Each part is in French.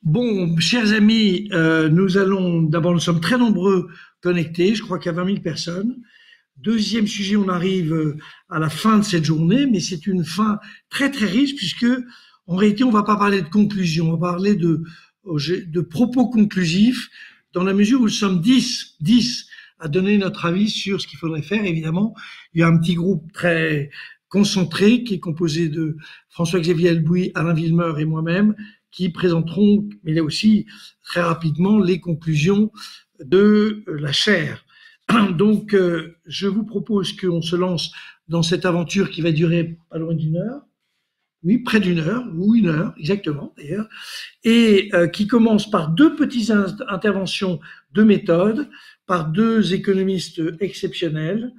Bon, chers amis, nous sommes très nombreux connectés, je crois qu'il y a 20 000 personnes. Deuxième sujet, on arrive à la fin de cette journée, mais c'est une fin très très riche puisque en réalité, on ne va pas parler de conclusion, on va parler de propos conclusifs dans la mesure où nous sommes 10 à donner notre avis sur ce qu'il faudrait faire. Évidemment, il y a un petit groupe très concentré qui est composé de François-Xavier Albouy, Alain Villemeur et moi-même qui présenteront, mais là aussi très rapidement, les conclusions de la chaire. Donc, je vous propose qu'on se lance dans cette aventure qui va durer pas loin d'une heure. Oui, près d'une heure, ou une heure, exactement d'ailleurs, et qui commence par deux petites interventions de méthode, par deux économistes exceptionnels.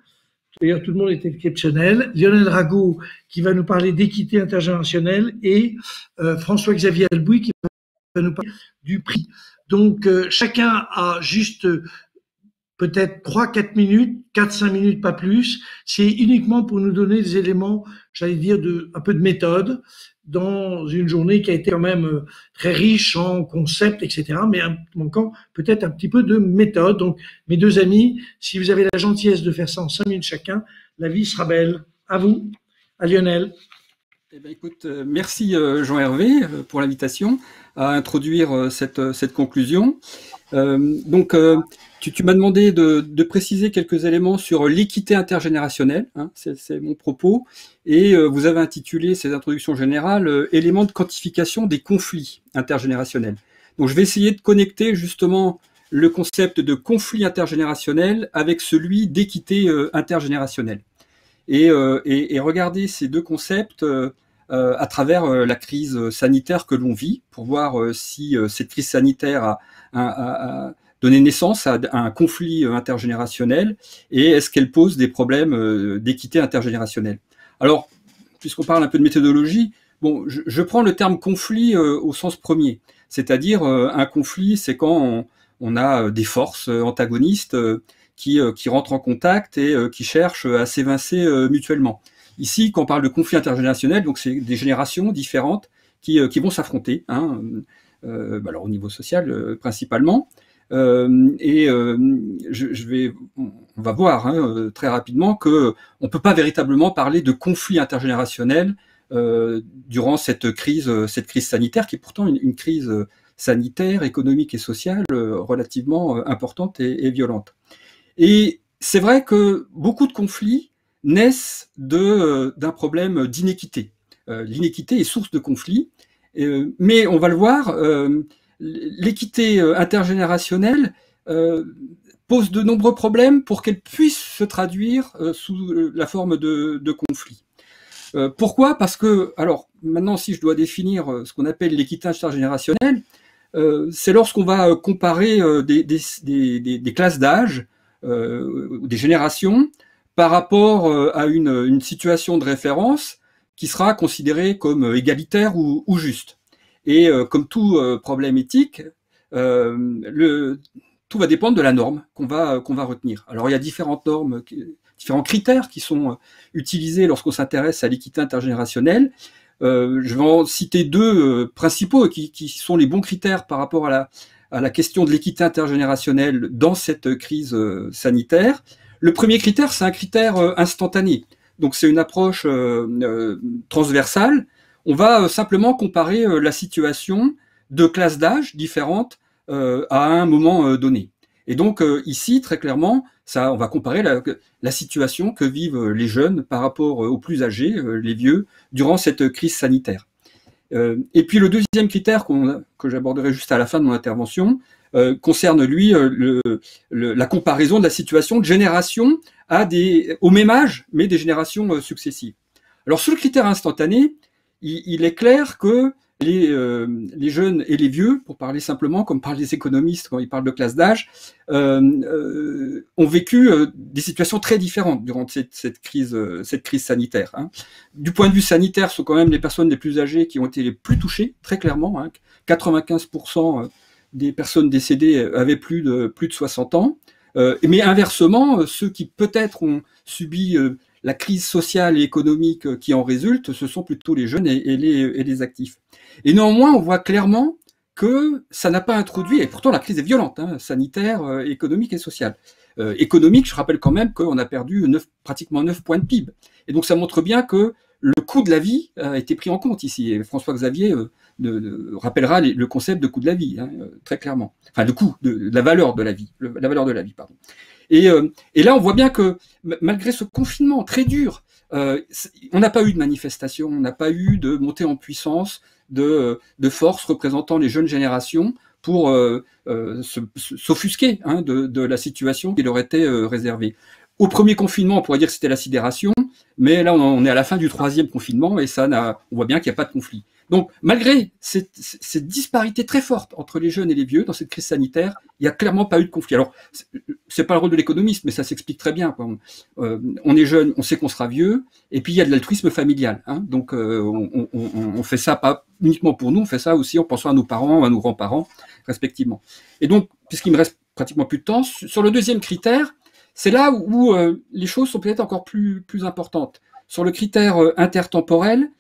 D'ailleurs, tout le monde est exceptionnel. Lionel Rago, qui va nous parler d'équité intergénérationnelle, et François-Xavier Albouy, qui va nous parler du prix. Donc, chacun a juste peut-être 3-4 minutes, 4-5 minutes, pas plus. C'est uniquement pour nous donner des éléments, j'allais dire, un peu de méthode dans une journée qui a été quand même très riche en concepts, etc., mais manquant peut-être un petit peu de méthode. Donc, mes deux amis, si vous avez la gentillesse de faire ça en 5 minutes chacun, la vie sera belle. À vous, à Lionel. Eh bien, écoute, merci Jean-Hervé pour l'invitation à introduire cette conclusion. Tu m'as demandé de préciser quelques éléments sur l'équité intergénérationnelle, hein, c'est mon propos, et vous avez intitulé cette introduction générale éléments de quantification des conflits intergénérationnels. Donc je vais essayer de connecter justement le concept de conflit intergénérationnel avec celui d'équité intergénérationnelle. Et regarder ces deux concepts à travers la crise sanitaire que l'on vit, pour voir si cette crise sanitaire a donné naissance à un conflit intergénérationnel et est-ce qu'elle pose des problèmes d'équité intergénérationnelle. Alors, puisqu'on parle un peu de méthodologie, bon, je prends le terme conflit au sens premier, c'est-à-dire un conflit, c'est quand on a des forces antagonistes qui rentrent en contact et qui cherchent à s'évincer mutuellement. Ici, quand on parle de conflit intergénérationnel, donc c'est des générations différentes qui vont s'affronter, hein, alors au niveau social principalement. On va voir très rapidement que on peut pas véritablement parler de conflit intergénérationnel durant cette crise sanitaire, qui est pourtant une crise sanitaire, économique et sociale relativement importante et violente. Et c'est vrai que beaucoup de conflits naissent d'un problème d'inéquité. L'inéquité est source de conflits, mais on va le voir, l'équité intergénérationnelle pose de nombreux problèmes pour qu'elle puisse se traduire sous la forme de conflits. Pourquoi ? Parce que, alors maintenant, si je dois définir ce qu'on appelle l'équité intergénérationnelle, c'est lorsqu'on va comparer des classes d'âge, des générations, par rapport à une situation de référence qui sera considérée comme égalitaire ou juste. Et comme tout problème éthique, tout va dépendre de la norme qu'on va retenir. Alors il y a différentes normes, différents critères qui sont utilisés lorsqu'on s'intéresse à l'équité intergénérationnelle. Je vais en citer deux principaux qui sont les bons critères par rapport à la question de l'équité intergénérationnelle dans cette crise sanitaire. Le premier critère, c'est un critère instantané. Donc c'est une approche transversale. On va simplement comparer la situation de classes d'âge différentes à un moment donné. Et donc ici, très clairement, on va comparer la situation que vivent les jeunes par rapport aux plus âgés, les vieux, durant cette crise sanitaire. Et puis le deuxième critère que j'aborderai juste à la fin de mon intervention concerne, lui, la comparaison de la situation de génération au même âge, mais des générations successives. Alors sur le critère instantané, il est clair que les jeunes et les vieux, pour parler simplement, comme parlent les économistes quand ils parlent de classe d'âge, ont vécu des situations très différentes durant cette crise sanitaire. Hein. Du point de vue sanitaire, ce sont quand même les personnes les plus âgées qui ont été les plus touchées, très clairement. Hein. 95% des personnes décédées avaient plus de 60 ans. Mais inversement, ceux qui peut-être ont subi la crise sociale et économique qui en résulte, ce sont plutôt les jeunes et les actifs. Et néanmoins, on voit clairement que ça n'a pas introduit, et pourtant la crise est violente, hein, sanitaire, économique et sociale. Économique, je rappelle quand même qu'on a perdu pratiquement 9 points de PIB. Et donc ça montre bien que le coût de la vie a été pris en compte ici. Et François Xavier rappellera le concept de coût de la vie, hein, très clairement. Enfin, de coût, de la valeur de la vie, la valeur de la vie, pardon. Et là, on voit bien que malgré ce confinement très dur, on n'a pas eu de manifestation, on n'a pas eu de montée en puissance de forces représentant les jeunes générations pour s'offusquer hein, de la situation qui leur était réservée. Au premier confinement, on pourrait dire que c'était la sidération, mais là, on est à la fin du 3e confinement et on voit bien qu'il n'y a pas de conflit. Donc, malgré cette disparité très forte entre les jeunes et les vieux dans cette crise sanitaire, il n'y a clairement pas eu de conflit. Alors, c'est pas le rôle de l'économiste, mais ça s'explique très bien, quoi. On est jeune, on sait qu'on sera vieux, et puis il y a de l'altruisme familial. Hein. Donc, on fait ça pas uniquement pour nous, on fait ça aussi en pensant à nos parents, à nos grands-parents, respectivement. Et donc, puisqu'il me reste pratiquement plus de temps, sur le deuxième critère, c'est là où les choses sont peut-être encore plus importantes. Sur le critère intertemporel,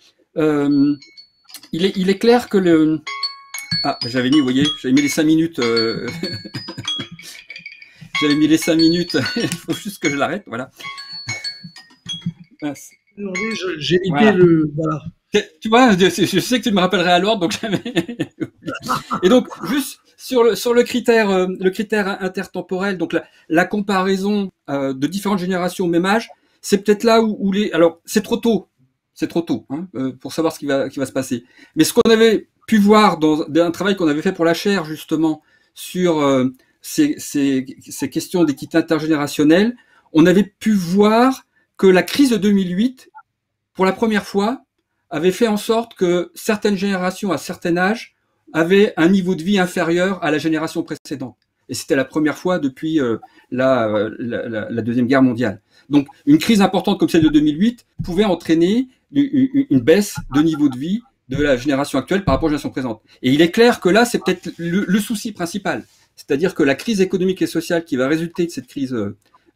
il est clair que le... Ah, j'avais mis, vous voyez, j'avais mis les 5 minutes. J'avais mis les 5 minutes. Il faut juste que je l'arrête, voilà. J'ai évité voilà. Voilà. Tu vois, je sais que tu me rappellerais à l'ordre, donc j'avais... Et donc, juste sur le critère intertemporel, donc la comparaison de différentes générations au même âge, c'est peut-être là où les... Alors, c'est trop tôt hein, pour savoir ce qui va se passer. Mais ce qu'on avait pu voir dans un travail qu'on avait fait pour la chaire, justement, sur ces questions d'équité intergénérationnelle, on avait pu voir que la crise de 2008, pour la première fois, avait fait en sorte que certaines générations à certain âge avaient un niveau de vie inférieur à la génération précédente. Et c'était la première fois depuis la Deuxième Guerre mondiale. Donc, une crise importante comme celle de 2008 pouvait entraîner une baisse de niveau de vie de la génération actuelle par rapport à la génération présente. Et il est clair que là, c'est peut-être le souci principal. C'est-à-dire que la crise économique et sociale qui va résulter de cette crise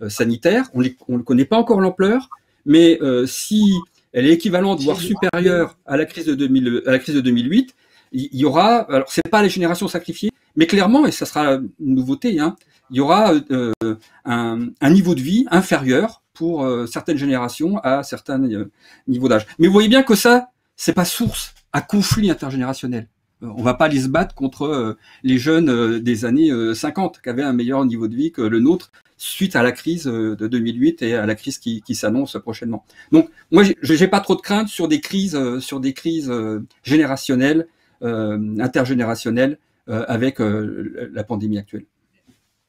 sanitaire, on ne connaît pas encore l'ampleur, mais si elle est équivalente, voire supérieure à la crise de 2008, il y aura, alors c'est pas les générations sacrifiées, mais clairement, et ça sera une nouveauté, hein, il y aura un niveau de vie inférieur pour certaines générations à certains niveaux d'âge. Mais vous voyez bien que ça, c'est pas source à conflit intergénérationnel. On va pas aller se battre contre les jeunes des années 50 qui avaient un meilleur niveau de vie que le nôtre suite à la crise de 2008 et à la crise qui s'annonce prochainement. Donc moi j'ai pas trop de crainte sur des crises générationnelles, intergénérationnelles avec la pandémie actuelle.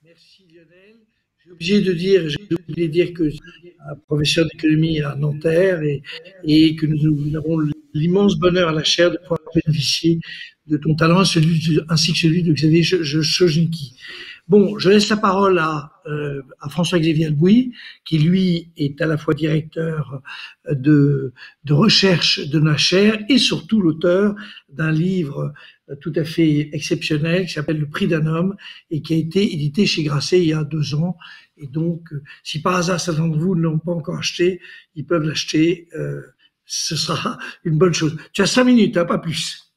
Merci Lionel. J'ai oublié de dire que un professeur d'économie à Nanterre et que nous avons l'immense bonheur à la chaire de pouvoir bénéficier de ton talent ainsi que celui de Xavier Chojniki. Bon, je laisse la parole à François-Xavier Albouy, qui lui est à la fois directeur de recherche de la chaire et surtout l'auteur d'un livre tout à fait exceptionnel qui s'appelle Le Prix d'un homme et qui a été édité chez Grasset il y a 2 ans. Et donc, si par hasard certains d'entre vous ne l'ont pas encore acheté, ils peuvent l'acheter. Ce sera une bonne chose. Tu as 5 minutes, hein, pas plus.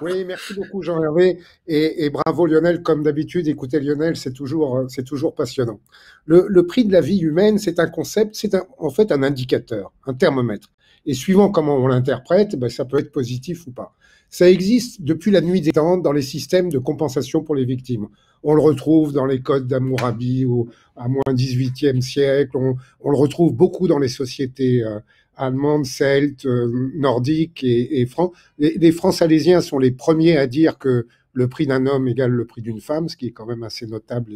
Oui, merci beaucoup Jean-Hervé et bravo Lionel, comme d'habitude. Écoutez Lionel, c'est toujours passionnant. Le prix de la vie humaine, c'est un concept, en fait un indicateur, un thermomètre. Et suivant comment on l'interprète, ça peut être positif ou pas. Ça existe depuis la nuit des temps dans les systèmes de compensation pour les victimes. On le retrouve dans les codes d'Hammurabi à moins 18e siècle. On le retrouve beaucoup dans les sociétés allemandes, celtes, nordiques et francs. Les francs-salésiens sont les premiers à dire que le prix d'un homme égale le prix d'une femme, ce qui est quand même assez notable.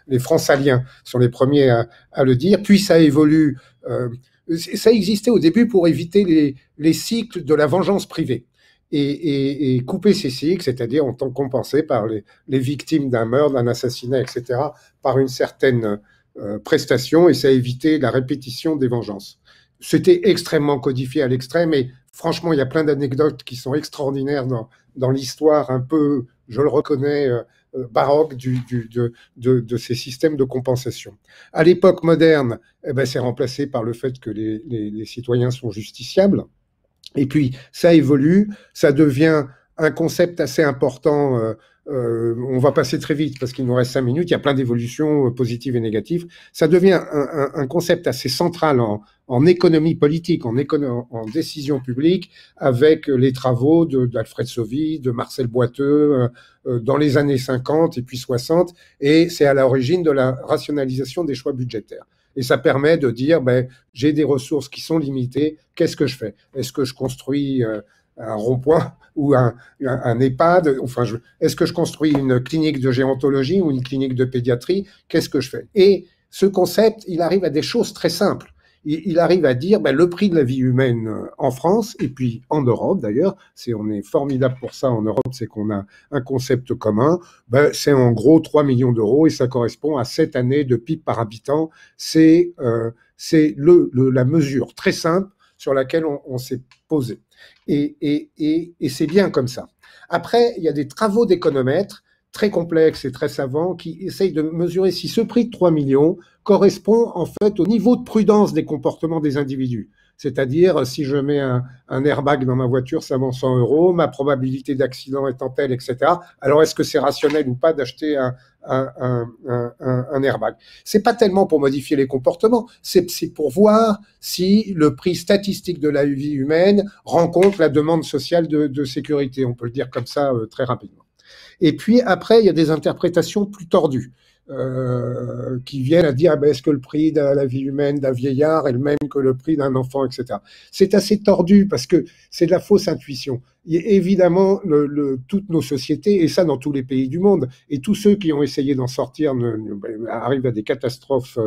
Les francs-saliens sont les premiers à le dire. Puis ça évolue. Ça existait au début pour éviter les cycles de la vengeance privée. Et couper ces cycles, c'est-à-dire en tant compensé par les victimes d'un meurtre, d'un assassinat, etc., par une certaine prestation, et ça évitait la répétition des vengeances. C'était extrêmement codifié à l'extrême, et franchement, il y a plein d'anecdotes qui sont extraordinaires dans l'histoire un peu, je le reconnais, baroque de ces systèmes de compensation. À l'époque moderne, eh ben, c'est remplacé par le fait que les citoyens sont justiciables. Et puis, ça évolue, ça devient un concept assez important. On va passer très vite parce qu'il nous reste 5 minutes. Il y a plein d'évolutions positives et négatives. Ça devient un concept assez central en économie politique, en décision publique, avec les travaux d'Alfred Sauvy, de Marcel Boiteux, dans les années 50 et puis 60. Et c'est à l'origine de la rationalisation des choix budgétaires. Et ça permet de dire, ben, j'ai des ressources qui sont limitées, qu'est-ce que je fais? Est-ce que je construis un rond-point ou un EHPAD? Enfin, est-ce que je construis une clinique de gérontologie ou une clinique de pédiatrie? Qu'est-ce que je fais? Et ce concept, il arrive à des choses très simples. Il arrive à dire, ben, le prix de la vie humaine en France, et puis en Europe d'ailleurs, on est formidable pour ça en Europe, c'est qu'on a un concept commun, ben, c'est en gros 3 millions d'euros et ça correspond à 7 années de PIB par habitant. C'est la mesure très simple sur laquelle on s'est posé. Et c'est bien comme ça. Après, il y a des travaux d'économètres très complexes et très savants qui essayent de mesurer si ce prix de 3 millions correspond en fait au niveau de prudence des comportements des individus. C'est-à-dire, si je mets un airbag dans ma voiture, ça vaut 100 euros, ma probabilité d'accident étant telle, etc. Alors, est-ce que c'est rationnel ou pas d'acheter un airbag? C'est pas tellement pour modifier les comportements, c'est pour voir si le prix statistique de la vie humaine rencontre la demande sociale de sécurité. On peut le dire comme ça très rapidement. Et puis après, il y a des interprétations plus tordues qui viennent à dire ah ben, est-ce que le prix de la vie humaine d'un vieillard est le même que le prix d'un enfant, etc. C'est assez tordu parce que c'est de la fausse intuition. Et évidemment, toutes nos sociétés, et ça dans tous les pays du monde, et tous ceux qui ont essayé d'en sortir arrivent à des catastrophes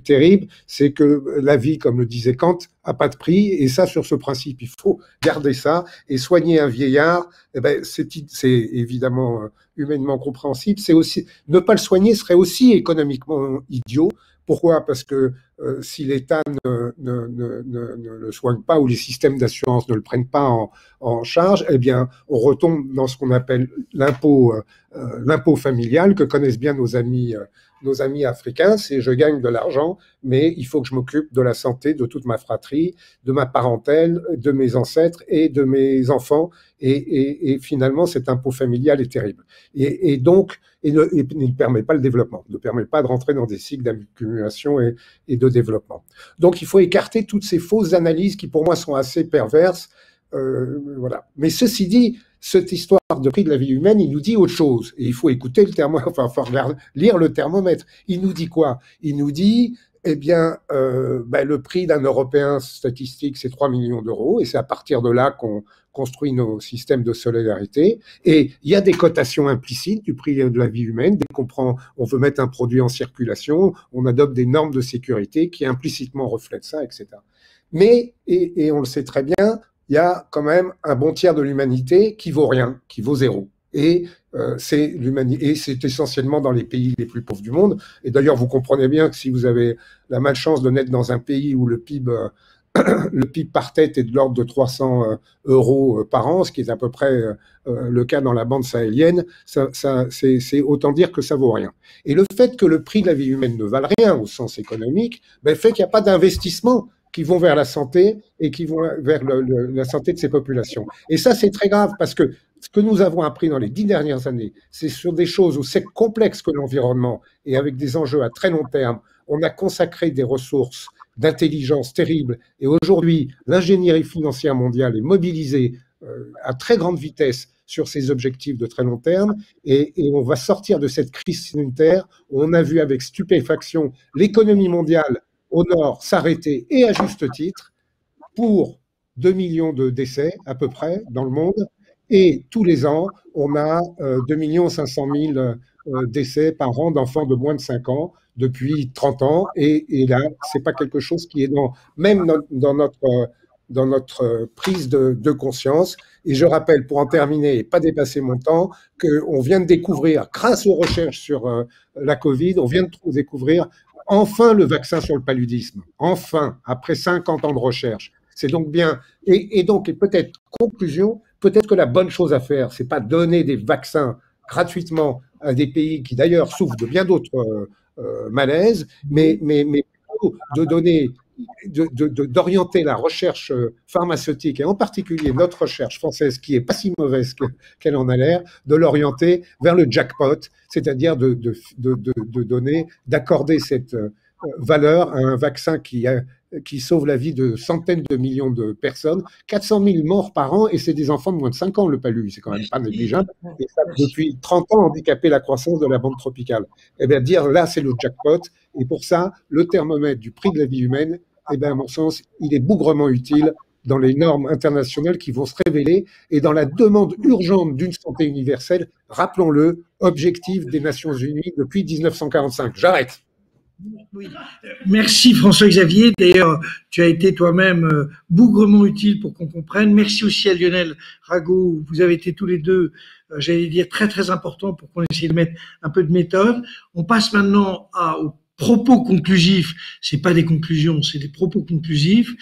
terribles, c'est que la vie, comme le disait Kant, a pas de prix, et ça, sur ce principe, il faut garder ça, et soigner un vieillard, eh ben, c'est évidemment humainement compréhensible, c'est aussi, ne pas le soigner serait aussi économiquement idiot. Pourquoi? Parce que si l'État ne le soigne pas ou les systèmes d'assurance ne le prennent pas en charge, eh bien, on retombe dans ce qu'on appelle l'impôt familial que connaissent bien nos amis africains. C'est je gagne de l'argent, mais il faut que je m'occupe de la santé de toute ma fratrie, de ma parentèle, de mes ancêtres et de mes enfants. Et finalement, cet impôt familial est terrible. Et donc, il ne permet pas le développement, ne permet pas de rentrer dans des cycles d'accumulation et de développement. Donc, il faut écarter toutes ces fausses analyses qui, pour moi, sont assez perverses. Voilà. Mais ceci dit, cette histoire de prix de la vie humaine, il nous dit autre chose. Et il faut écouter le thermomètre, enfin, lire le thermomètre. Il nous dit quoi? Il nous dit, eh bien, le prix d'un Européen statistique, c'est 3 millions d'euros. Et c'est à partir de là qu'on construit nos systèmes de solidarité. Et il y a des cotations implicites du prix de la vie humaine. Dès on veut mettre un produit en circulation, on adopte des normes de sécurité qui implicitement reflètent ça, etc. Mais, et on le sait très bien, il y a quand même un bon tiers de l'humanité qui vaut rien, qui vaut zéro. Et c'est essentiellement dans les pays les plus pauvres du monde. Et d'ailleurs, vous comprenez bien que si vous avez la malchance de naître dans un pays où le PIB par tête est de l'ordre de 300 euros par an, ce qui est à peu près le cas dans la bande sahélienne, c'est autant dire que ça vaut rien. Et le fait que le prix de la vie humaine ne vale rien au sens économique, fait qu'il n'y a pas d'investissement qui vont vers la santé et qui vont vers la santé de ces populations. Et ça, c'est très grave parce que ce que nous avons appris dans les 10 dernières années, c'est sur des choses aussi complexes que l'environnement et avec des enjeux à très long terme. On a consacré des ressources d'intelligence terribles et aujourd'hui, l'ingénierie financière mondiale est mobilisée à très grande vitesse sur ces objectifs de très long terme et on va sortir de cette crise sanitaire où on a vu avec stupéfaction l'économie mondiale au nord s'arrêter, et à juste titre, pour 2 millions de décès à peu près dans le monde. Et tous les ans, on a 2 500 000 décès par an d'enfants de moins de 5 ans depuis 30 ans. Et là, c'est pas quelque chose qui est même dans notre prise de conscience. Et je rappelle, pour en terminer et pas dépasser mon temps, qu'on vient de découvrir, grâce aux recherches sur la Covid, on vient de découvrir enfin le vaccin sur le paludisme. Enfin, après 50 ans de recherche. C'est donc bien, et donc, et peut-être, conclusion, peut-être que la bonne chose à faire, c'est pas donner des vaccins gratuitement à des pays qui d'ailleurs souffrent de bien d'autres malaises, mais plutôt de donner, d'orienter la recherche pharmaceutique, et en particulier notre recherche française, qui est pas si mauvaise qu'elle en a l'air, de l'orienter vers le jackpot, c'est-à-dire de donner, d'accorder cette valeur à un vaccin qui sauve la vie de centaines de millions de personnes, 400 000 morts par an, et c'est des enfants de moins de 5 ans, le palu, c'est quand même pas négligeable, et ça, depuis 30 ans, handicapé la croissance de la bande tropicale. Eh bien, dire là, c'est le jackpot, et pour ça, le thermomètre du prix de la vie humaine, eh bien, à mon sens, il est bougrement utile dans les normes internationales qui vont se révéler, et dans la demande urgente d'une santé universelle, rappelons-le, objectif des Nations Unies depuis 1945. J'arrête. Oui. Merci François-Xavier. D'ailleurs, tu as été toi-même bougrement utile pour qu'on comprenne. Merci aussi à Lionel Rago. Vous avez été tous les deux, j'allais dire, très très importants pour qu'on essaye de mettre un peu de méthode. On passe maintenant aux propos conclusifs. C'est pas des conclusions, c'est des propos conclusifs.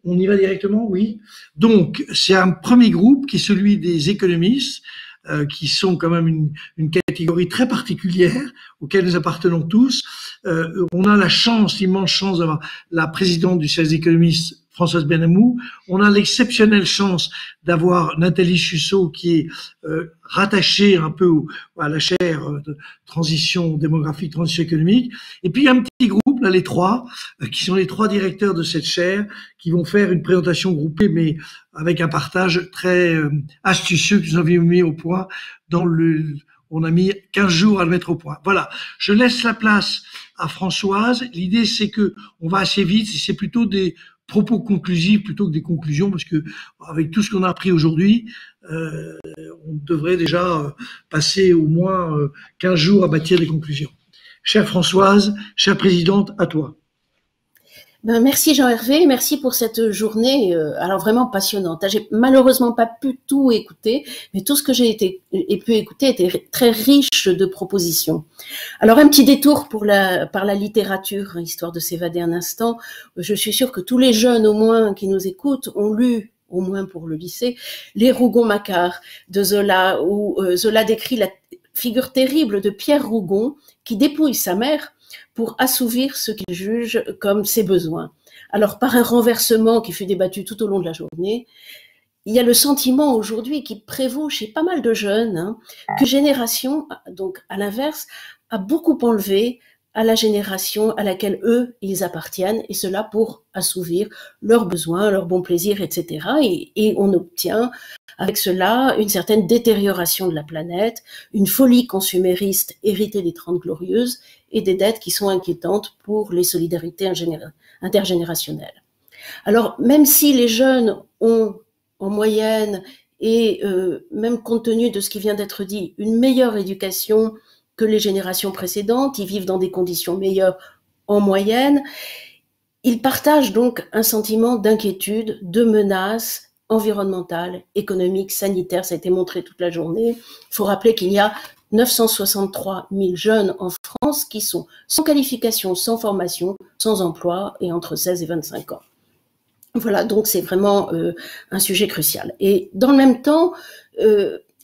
On y va directement, oui. Donc, c'est un premier groupe qui est celui des économistes, qui sont quand même une catégorie très particulière auquel nous appartenons tous. On a la chance, l'immense chance d'avoir la présidente du CES économistes, Françoise Benamou. On a l'exceptionnelle chance d'avoir Nathalie Chussot qui est rattachée un peu à la chaire de transition démographique, transition économique. Et puis il y a un petit groupe, là les trois, qui sont les trois directeurs de cette chaire, qui vont faire une présentation groupée, mais avec un partage très astucieux que nous avions mis au point on a mis 15 jours à le mettre au point. Voilà. Je laisse la place à Françoise. L'idée, c'est que on va assez vite. C'est plutôt des propos conclusifs plutôt que des conclusions, parce que avec tout ce qu'on a appris aujourd'hui, on devrait déjà passer au moins 15 jours à bâtir des conclusions. Chère Françoise, chère présidente, à toi. Merci Jean-Hervé, merci pour cette journée, alors vraiment passionnante. J'ai malheureusement pas pu tout écouter, mais tout ce que j'ai pu écouter était très riche de propositions. Alors un petit détour par la littérature, histoire de s'évader un instant. Je suis sûre que tous les jeunes au moins qui nous écoutent ont lu, au moins pour le lycée, Les Rougon-Macquart de Zola, où Zola décrit la figure terrible de Pierre Rougon qui dépouille sa mère pour assouvir ce qu'il juge comme ses besoins. Alors, par un renversement qui fut débattu tout au long de la journée, il y a le sentiment aujourd'hui qui prévaut chez pas mal de jeunes, que génération, donc à l'inverse, a beaucoup enlevé à la génération à laquelle eux, ils appartiennent, et cela pour assouvir leurs besoins, leurs bons plaisirs, etc. Et on obtient avec cela une certaine détérioration de la planète, une folie consumériste héritée des 30 Glorieuses et des dettes qui sont inquiétantes pour les solidarités intergénérationnelles. Alors, même si les jeunes ont en moyenne, et même compte tenu de ce qui vient d'être dit, une meilleure éducation que les générations précédentes, ils vivent dans des conditions meilleures en moyenne, ils partagent donc un sentiment d'inquiétude, de menace environnementale, économique, sanitaire, ça a été montré toute la journée. Il faut rappeler qu'il y a 963 000 jeunes en France qui sont sans qualification, sans formation, sans emploi et entre 16 et 25 ans. Voilà, donc c'est vraiment un sujet crucial. Et dans le même temps,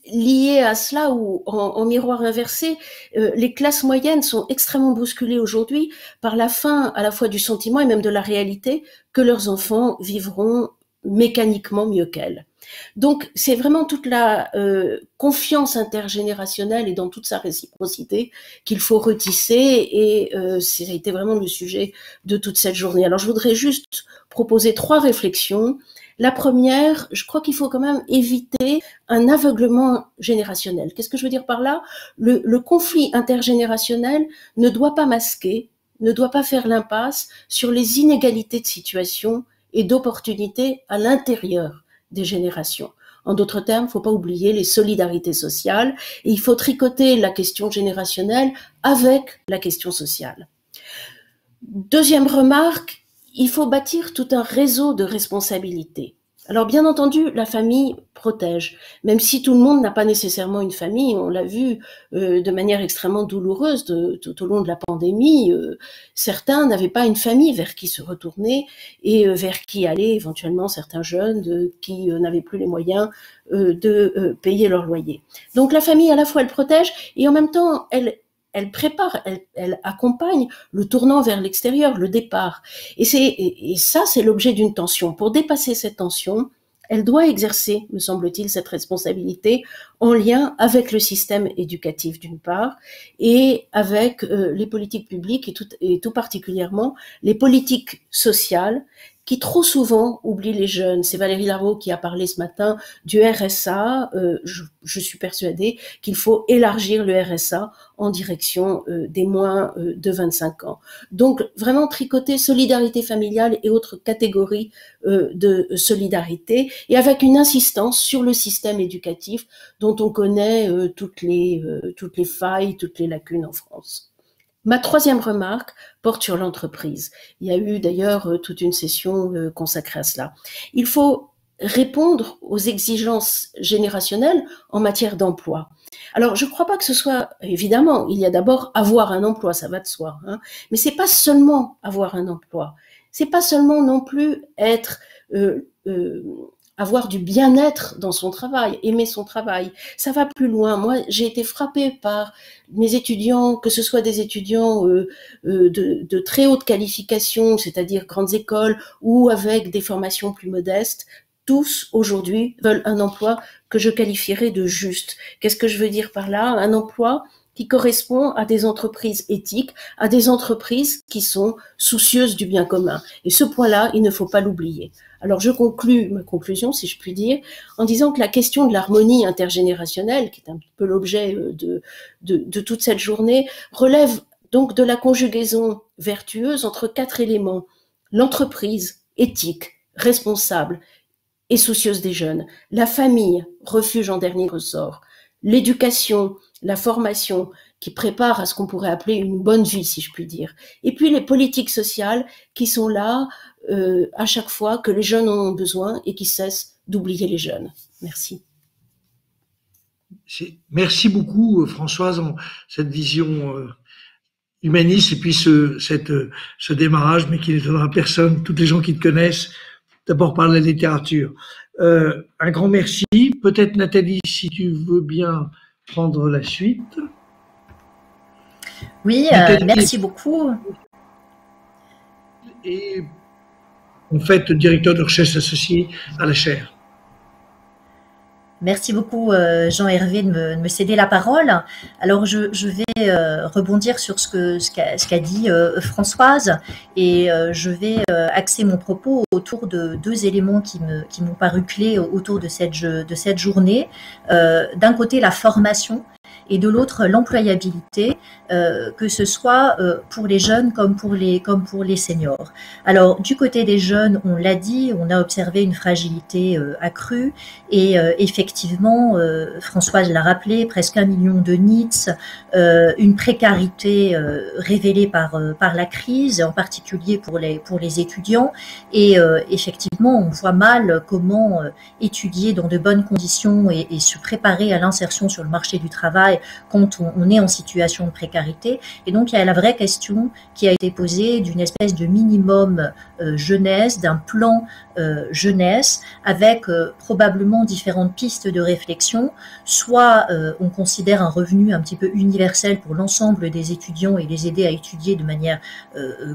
lié à cela ou en miroir inversé, les classes moyennes sont extrêmement bousculées aujourd'hui par la fin à la fois du sentiment et même de la réalité que leurs enfants vivront mécaniquement mieux qu'elles. Donc c'est vraiment toute la confiance intergénérationnelle et dans toute sa réciprocité qu'il faut retisser et ça a été vraiment le sujet de toute cette journée. Alors je voudrais juste proposer 3 réflexions. La première, je crois qu'il faut quand même éviter un aveuglement générationnel. Qu'est-ce que je veux dire par là ? Le conflit intergénérationnel ne doit pas masquer, ne doit pas faire l'impasse sur les inégalités de situation et d'opportunités à l'intérieur des générations. En d'autres termes, il ne faut pas oublier les solidarités sociales et il faut tricoter la question générationnelle avec la question sociale. Deuxième remarque, il faut bâtir tout un réseau de responsabilités. Alors bien entendu, la famille protège, même si tout le monde n'a pas nécessairement une famille. On l'a vu de manière extrêmement douloureuse tout au long de la pandémie. Certains n'avaient pas une famille vers qui se retourner et vers qui allaient éventuellement certains jeunes qui n'avaient plus les moyens de payer leur loyer. Donc la famille, à la fois, elle protège et en même temps, elle prépare, elle accompagne le tournant vers l'extérieur, le départ. Et ça, c'est l'objet d'une tension. Pour dépasser cette tension, elle doit exercer, me semble-t-il, cette responsabilité en lien avec le système éducatif d'une part et avec les politiques publiques et tout particulièrement les politiques sociales qui trop souvent oublient les jeunes. C'est Valérie Larreau qui a parlé ce matin du RSA. Je suis persuadée qu'il faut élargir le RSA en direction des moins de 25 ans. Donc vraiment tricoter solidarité familiale et autres catégories de solidarité et avec une insistance sur le système éducatif dont on connaît toutes les failles, toutes les lacunes en France. Ma troisième remarque porte sur l'entreprise. Il y a eu d'ailleurs toute une session consacrée à cela. Il faut répondre aux exigences générationnelles en matière d'emploi. Alors, je ne crois pas que ce soit, évidemment, il y a d'abord avoir un emploi, ça va de soi, hein, mais c'est pas seulement avoir un emploi, c'est pas seulement non plus être avoir du bien-être dans son travail, aimer son travail. Ça va plus loin. Moi, j'ai été frappée par mes étudiants, que ce soit des étudiants de très haute qualification, c'est-à-dire grandes écoles, ou avec des formations plus modestes. Tous, aujourd'hui, veulent un emploi que je qualifierais de juste. Qu'est-ce que je veux dire par là? Un emploi qui correspond à des entreprises éthiques, à des entreprises qui sont soucieuses du bien commun. Et ce point-là, il ne faut pas l'oublier. Alors je conclus ma conclusion, si je puis dire, en disant que la question de l'harmonie intergénérationnelle, qui est un peu l'objet de toute cette journée, relève donc de la conjugaison vertueuse entre 4 éléments. L'entreprise éthique, responsable et soucieuse des jeunes. La famille, refuge en dernier ressort. L'éducation, la formation qui prépare à ce qu'on pourrait appeler une bonne vie, si je puis dire. Et puis les politiques sociales qui sont là à chaque fois que les jeunes en ont besoin et qui cessent d'oublier les jeunes. Merci. Merci beaucoup, Françoise, cette vision humaniste et puis ce démarrage, mais qui n'étonnera personne, toutes les gens qui te connaissent, d'abord par la littérature. Un grand merci. Peut-être Nathalie, si tu veux bien prendre la suite. Oui, merci beaucoup. Et en fait, directeur de recherche associé à la chaire. Merci beaucoup Jean-Hervé de me céder la parole. Alors je vais rebondir sur ce qu'a dit Françoise et je vais axer mon propos autour de 2 éléments qui m'ont paru clés autour de cette journée. D'un côté, la formation et de l'autre, l'employabilité, que ce soit pour les jeunes comme pour les seniors. Alors, du côté des jeunes, on l'a dit, on a observé une fragilité accrue et effectivement, Françoise l'a rappelé, presque 1 million de NEETs, une précarité révélée par la crise, en particulier pour les étudiants et effectivement, on voit mal comment étudier dans de bonnes conditions et se préparer à l'insertion sur le marché du travail quand on est en situation de précarité. Et donc, il y a la vraie question qui a été posée d'une espèce de minimum jeunesse, d'un plan jeunesse, avec probablement différentes pistes de réflexion. Soit on considère un revenu un petit peu universel pour l'ensemble des étudiants et les aider à étudier de manière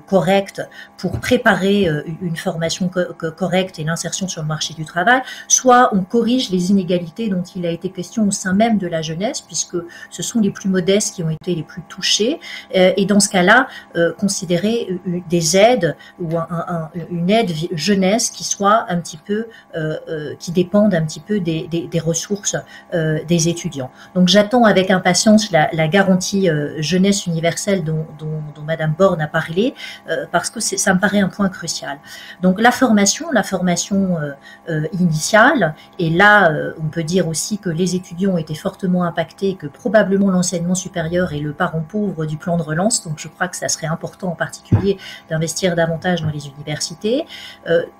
correcte pour préparer une formation correcte et l'insertion sur le marché du travail, soit on corrige les inégalités dont il a été question au sein même de la jeunesse, puisque ce sont les plus modestes qui ont été les plus touchés, et dans ce cas-là, considérer des aides ou une aide jeunesse qui soit un petit peu, qui dépendent un petit peu des ressources des étudiants. Donc j'attends avec impatience la garantie jeunesse universelle dont Madame Borne a parlé, parce que ça me paraît un point crucial. Donc la formation initiale, et là on peut dire aussi que les étudiants ont été fortement impactés, que probablement l'enseignement supérieur est le parent pauvre du plan de relance, donc je crois que ça serait important en particulier d'investir davantage dans les universités.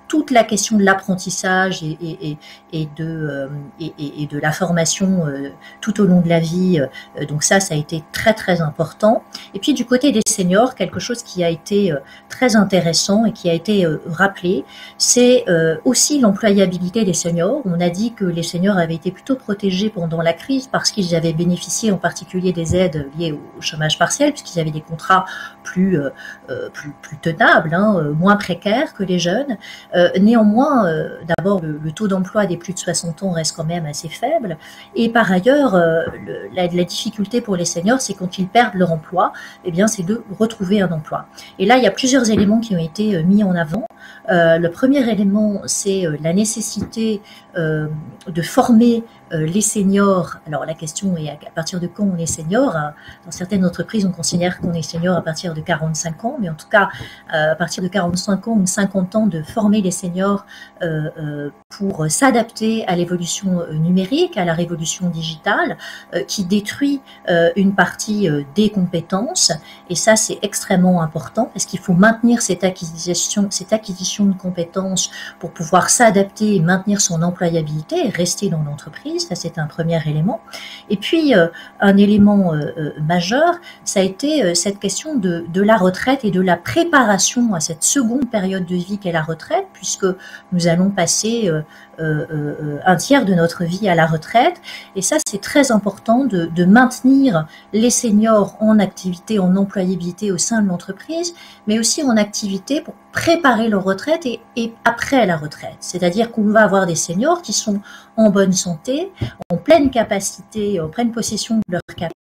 Toute la question de l'apprentissage et de la formation tout au long de la vie, donc ça a été très très important. Et puis du côté des seniors, quelque chose qui a été très intéressant et qui a été rappelé, c'est aussi l'employabilité des seniors. On a dit que les seniors avaient été plutôt protégés pendant la crise parce qu'ils avaient bénéficié en particulier des aides liées au chômage partiel, puisqu'ils avaient des contrats plus tenables, moins précaires que les jeunes. Néanmoins, d'abord, le taux d'emploi des plus de 60 ans reste quand même assez faible. Et par ailleurs, la difficulté pour les seniors, c'est quand ils perdent leur emploi, eh bien, c'est de retrouver un emploi. Et là, il y a plusieurs éléments qui ont été mis en avant. Le premier élément, c'est la nécessité de former les seniors. Alors la question est à partir de quand on est senior. Dans certaines entreprises, on considère qu'on est senior à partir de 45 ans, mais en tout cas, à partir de 45 ans ou 50 ans, de former les seniors pour s'adapter à l'évolution numérique, à la révolution digitale, qui détruit une partie des compétences. Et ça, c'est extrêmement important parce qu'il faut maintenir cette acquisition de compétences pour pouvoir s'adapter et maintenir son employabilité et rester dans l'entreprise. Ça, c'est un premier élément. Et puis, un élément majeur, ça a été cette question de la retraite et de la préparation à cette seconde période de vie qu'est la retraite, puisque nous allons passer un tiers de notre vie à la retraite. Et ça, c'est très important de maintenir les seniors en activité, en employabilité au sein de l'entreprise, mais aussi en activité pour préparer leur retraite et après la retraite. C'est-à-dire qu'on va avoir des seniors qui sont en bonne santé, en pleine capacité, en pleine possession de leur capacité,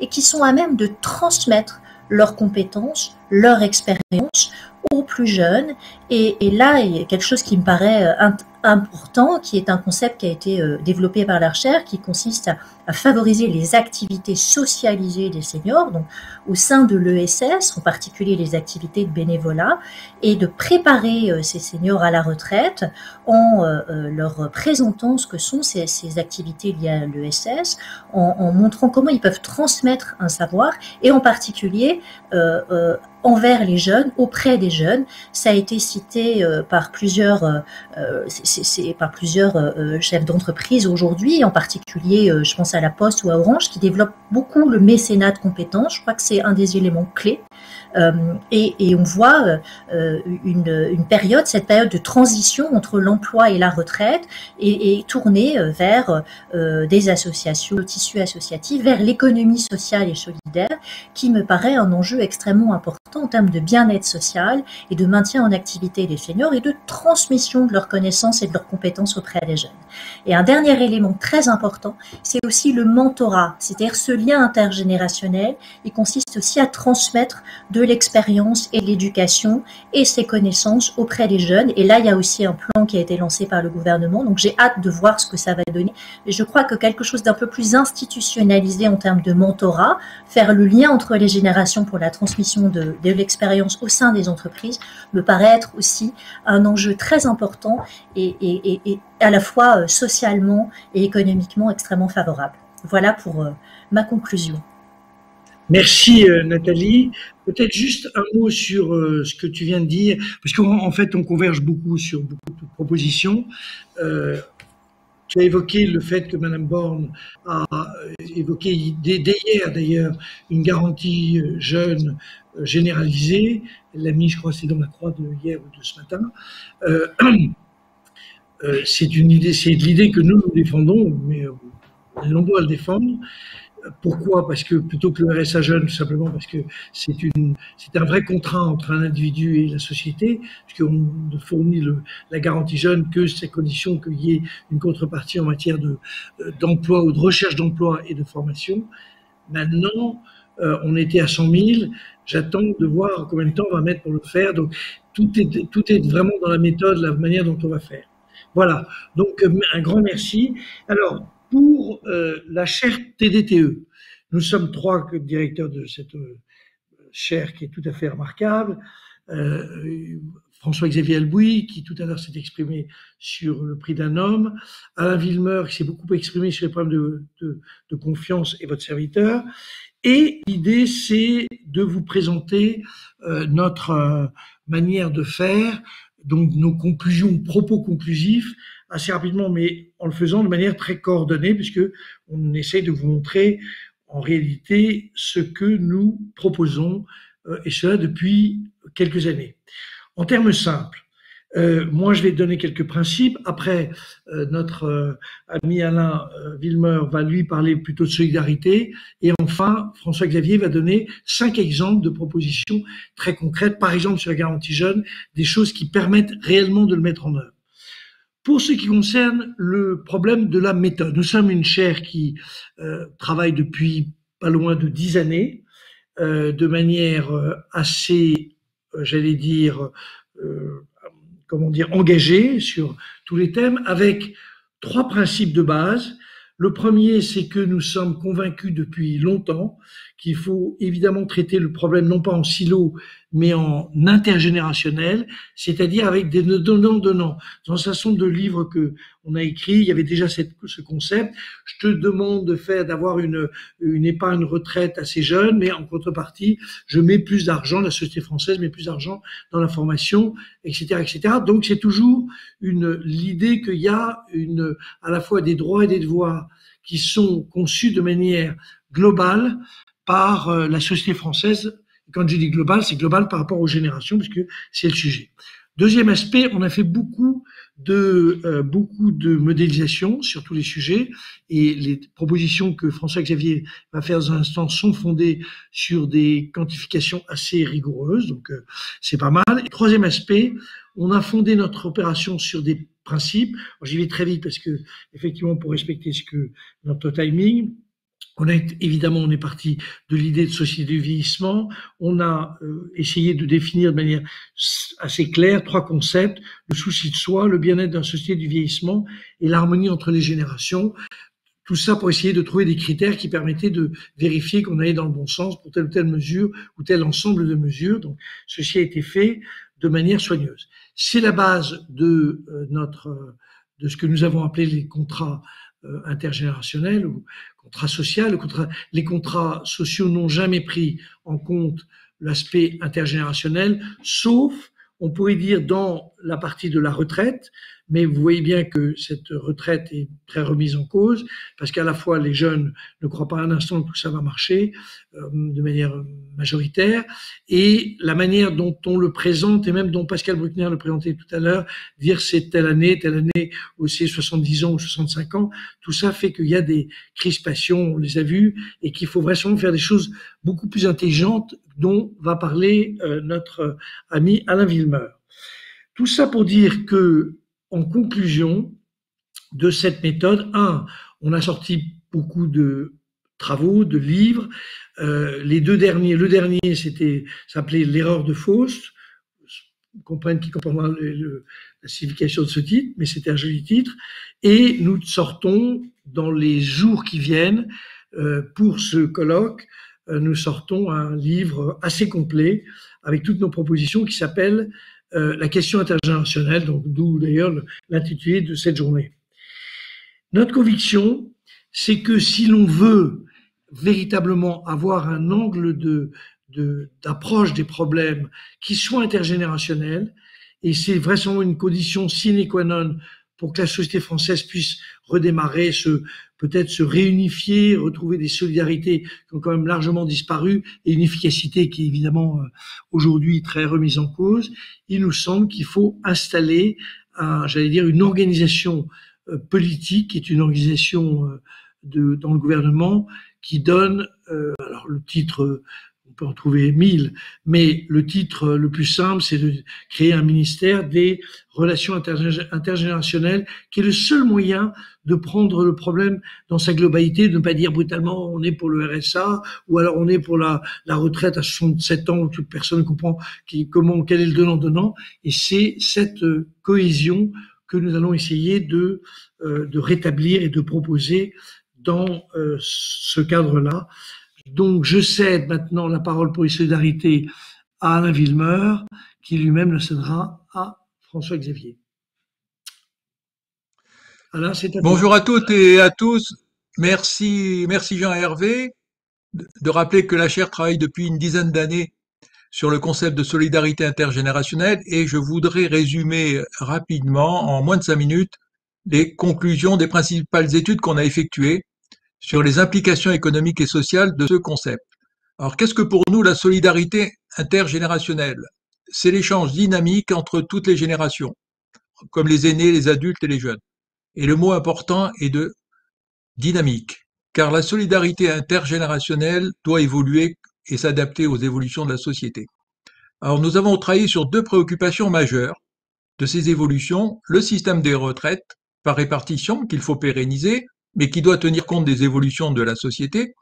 et qui sont à même de transmettre leurs compétences, leur expérience aux plus jeunes. Et là, il y a quelque chose qui me paraît important, qui est un concept qui a été développé par la recherche, qui consiste à favoriser les activités socialisées des seniors, donc au sein de l'ESS, en particulier les activités de bénévolat, et de préparer ces seniors à la retraite en leur présentant ce que sont ces activités liées à l'ESS, en montrant comment ils peuvent transmettre un savoir, et en particulier envers les jeunes, auprès des jeunes. Ça a été cité par plusieurs chefs d'entreprise aujourd'hui, en particulier, je pense à la Poste ou à Orange, qui développent beaucoup le mécénat de compétences. Je crois que c'est un des éléments clés. Et on voit cette période de transition entre l'emploi et la retraite et tournée vers des associations, le tissu associatif, vers l'économie sociale et solidaire, qui me paraît un enjeu extrêmement important en termes de bien-être social et de maintien en activité des seniors et de transmission de leurs connaissances et de leurs compétences auprès des jeunes. Et un dernier élément très important, c'est aussi le mentorat, c'est-à-dire ce lien intergénérationnel. Il consiste aussi à transmettre de l'expérience et de l'éducation et ses connaissances auprès des jeunes. Et là, il y a aussi un plan qui a été lancé par le gouvernement, donc j'ai hâte de voir ce que ça va donner. Et je crois que quelque chose d'un peu plus institutionnalisé en termes de mentorat, faire le lien entre les générations pour la transmission de l'expérience au sein des entreprises, me paraît être aussi un enjeu très important et à la fois socialement et économiquement extrêmement favorable. Voilà pour ma conclusion. Merci Nathalie. Peut-être juste un mot sur ce que tu viens de dire, parce qu'en fait on converge beaucoup sur beaucoup de propositions. Tu as évoqué le fait que Madame Borne a évoqué dès hier d'ailleurs une garantie jeune généralisée. Elle l'a mis, je crois, c'est dans la croix de hier ou de ce matin. C'est l'idée que nous défendons, mais on est nombreux à le défendre. Pourquoi? Parce que plutôt que le RSA jeune, tout simplement parce que c'est un vrai contrat entre un individu et la société, puisqu'on ne fournit la garantie jeune que ces conditions qu'il y ait une contrepartie en matière d'emploi ou de recherche d'emploi et de formation. Maintenant, on était à 100 000. J'attends de voir combien de temps on va mettre pour le faire. Donc, tout est vraiment dans la méthode, la manière dont on va faire. Voilà. Donc, un grand merci. Alors, pour la chaire TDTE, nous sommes 3 directeurs de cette chaire qui est tout à fait remarquable. François-Xavier Albouy, qui tout à l'heure s'est exprimé sur le prix d'un homme, Alain Villemeur, qui s'est beaucoup exprimé sur les problèmes de confiance, et votre serviteur. Et l'idée, c'est de vous présenter notre manière de faire, donc nos conclusions, propos conclusifs, assez rapidement, mais en le faisant de manière très coordonnée, puisque on essaie de vous montrer en réalité ce que nous proposons, et cela depuis quelques années. En termes simples, moi je vais donner quelques principes. Après, notre ami Alain Villemeur va lui parler plutôt de solidarité. Et enfin, François-Xavier va donner 5 exemples de propositions très concrètes, par exemple sur la garantie jeune, des choses qui permettent réellement de le mettre en œuvre. Pour ce qui concerne le problème de la méthode, nous sommes une chaire qui travaille depuis pas loin de 10 années, de manière assez, j'allais dire, engagée sur tous les thèmes, avec 3 principes de base. Le premier, c'est que nous sommes convaincus depuis longtemps qu'il faut évidemment traiter le problème non pas en silo, mais en intergénérationnel, c'est-à-dire avec des donnants-donnants. Dans un certain nombre de livres que on a écrits, il y avait déjà ce concept. Je te demande d'avoir une épargne retraite assez jeune, mais en contrepartie, je mets plus d'argent, la société française met plus d'argent dans la formation, etc., etc. Donc c'est toujours l'idée qu'il y a à la fois des droits et des devoirs qui sont conçus de manière globale par la société française. Quand je dis global, c'est global par rapport aux générations, puisque c'est le sujet. Deuxième aspect, on a fait beaucoup de modélisation sur tous les sujets, et les propositions que François-Xavier va faire dans un instant sont fondées sur des quantifications assez rigoureuses, donc c'est pas mal. Et troisième aspect, on a fondé notre opération sur des principes. J'y vais très vite parce que, effectivement, pour respecter notre timing, on est parti de l'idée de société du vieillissement. On a essayé de définir de manière assez claire 3 concepts: le souci de soi, le bien-être dans la société du vieillissement et l'harmonie entre les générations. Tout ça pour essayer de trouver des critères qui permettaient de vérifier qu'on allait dans le bon sens pour telle ou telle mesure ou tel ensemble de mesures. Donc, ceci a été fait de manière soigneuse. C'est la base de ce que nous avons appelé les contrats intergénérationnels ou contrats sociaux. Les contrats sociaux n'ont jamais pris en compte l'aspect intergénérationnel, sauf, on pourrait dire, dans la partie de la retraite, mais vous voyez bien que cette retraite est très remise en cause, parce qu'à la fois les jeunes ne croient pas un instant que tout ça va marcher de manière majoritaire, et la manière dont on le présente, et même dont Pascal Bruckner le présentait tout à l'heure, dire c'est telle année, ou c'est 70 ans ou 65 ans, tout ça fait qu'il y a des crispations, on les a vues, et qu'il faut vraiment faire des choses beaucoup plus intelligentes dont va parler notre ami Alain Villemeur. Tout ça pour dire que, en conclusion de cette méthode, on a sorti beaucoup de travaux, de livres. Le dernier s'appelait L'erreur de Faust. Qui comprend la signification de ce titre, mais c'était un joli titre. Et nous sortons, dans les jours qui viennent, pour ce colloque, nous sortons un livre assez complet avec toutes nos propositions qui s'appelle la question intergénérationnelle, donc d'où d'ailleurs l'intitulé de cette journée. Notre conviction, c'est que si l'on veut véritablement avoir un angle d'approche des problèmes qui soit intergénérationnel, et c'est vraisemblablement une condition sine qua non pour que la société française puisse redémarrer, peut-être se réunifier, retrouver des solidarités qui ont quand même largement disparu et une efficacité qui est évidemment aujourd'hui très remise en cause. Il nous semble qu'il faut installer, une organisation politique, qui est une organisation dans le gouvernement qui donne, alors le titre, on peut en trouver 1000, mais le titre le plus simple, c'est de créer un ministère des relations intergénérationnelles, qui est le seul moyen de prendre le problème dans sa globalité, de ne pas dire brutalement on est pour le RSA, ou alors on est pour la retraite à 67 ans, où toute personne ne comprend quel est le donnant-donnant, et c'est cette cohésion que nous allons essayer de rétablir et de proposer dans ce cadre-là. Donc, je cède maintenant la parole pour les solidarités à Alain Villemeur, qui lui-même le cédera à François-Xavier. Alain, c'est à toi. Bonjour à toutes et à tous. Merci Jean-Hervé de rappeler que la chaire travaille depuis une dizaine d'années sur le concept de solidarité intergénérationnelle et je voudrais résumer rapidement, en moins de 5 minutes, les conclusions des principales études qu'on a effectuées sur les implications économiques et sociales de ce concept. Alors, qu'est-ce que pour nous la solidarité intergénérationnelle? C'est l'échange dynamique entre toutes les générations, comme les aînés, les adultes et les jeunes. Et le mot important est de dynamique, car la solidarité intergénérationnelle doit évoluer et s'adapter aux évolutions de la société. Alors, nous avons travaillé sur 2 préoccupations majeures de ces évolutions, le système des retraites par répartition qu'il faut pérenniser, mais qui doit tenir compte des évolutions de la société,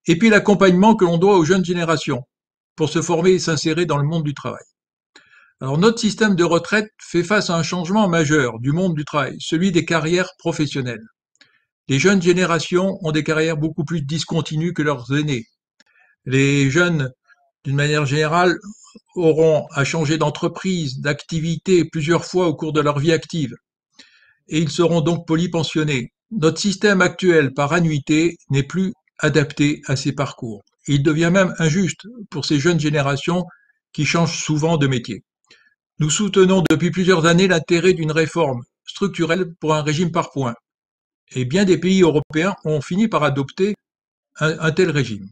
et puis l'accompagnement que l'on doit aux jeunes générations pour se former et s'insérer dans le monde du travail. Alors notre système de retraite fait face à un changement majeur du monde du travail, celui des carrières professionnelles. Les jeunes générations ont des carrières beaucoup plus discontinues que leurs aînés. Les jeunes, d'une manière générale, auront à changer d'entreprise, d'activité plusieurs fois au cours de leur vie active. Et ils seront donc polypensionnés. Notre système actuel par annuité n'est plus adapté à ces parcours. Il devient même injuste pour ces jeunes générations qui changent souvent de métier. Nous soutenons depuis plusieurs années l'intérêt d'une réforme structurelle pour un régime par points. Et bien des pays européens ont fini par adopter un tel régime.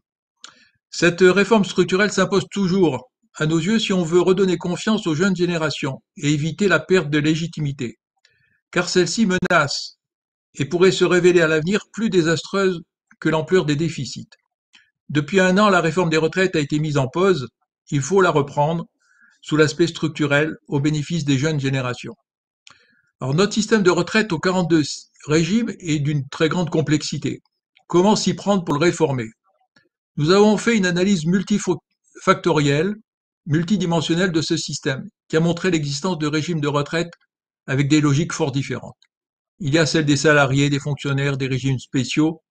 Cette réforme structurelle s'impose toujours, à nos yeux, si on veut redonner confiance aux jeunes générations et éviter la perte de légitimité, car celle-ci menace et pourrait se révéler à l'avenir plus désastreuse que l'ampleur des déficits. Depuis 1 an, la réforme des retraites a été mise en pause, il faut la reprendre sous l'aspect structurel au bénéfice des jeunes générations. Alors notre système de retraite aux 42 régimes est d'une très grande complexité. Comment s'y prendre pour le réformer? Nous avons fait une analyse multifactorielle, multidimensionnelle de ce système, qui a montré l'existence de régimes de retraite avec des logiques fort différentes. Il y a celle des salariés, des fonctionnaires, des régimes spéciaux,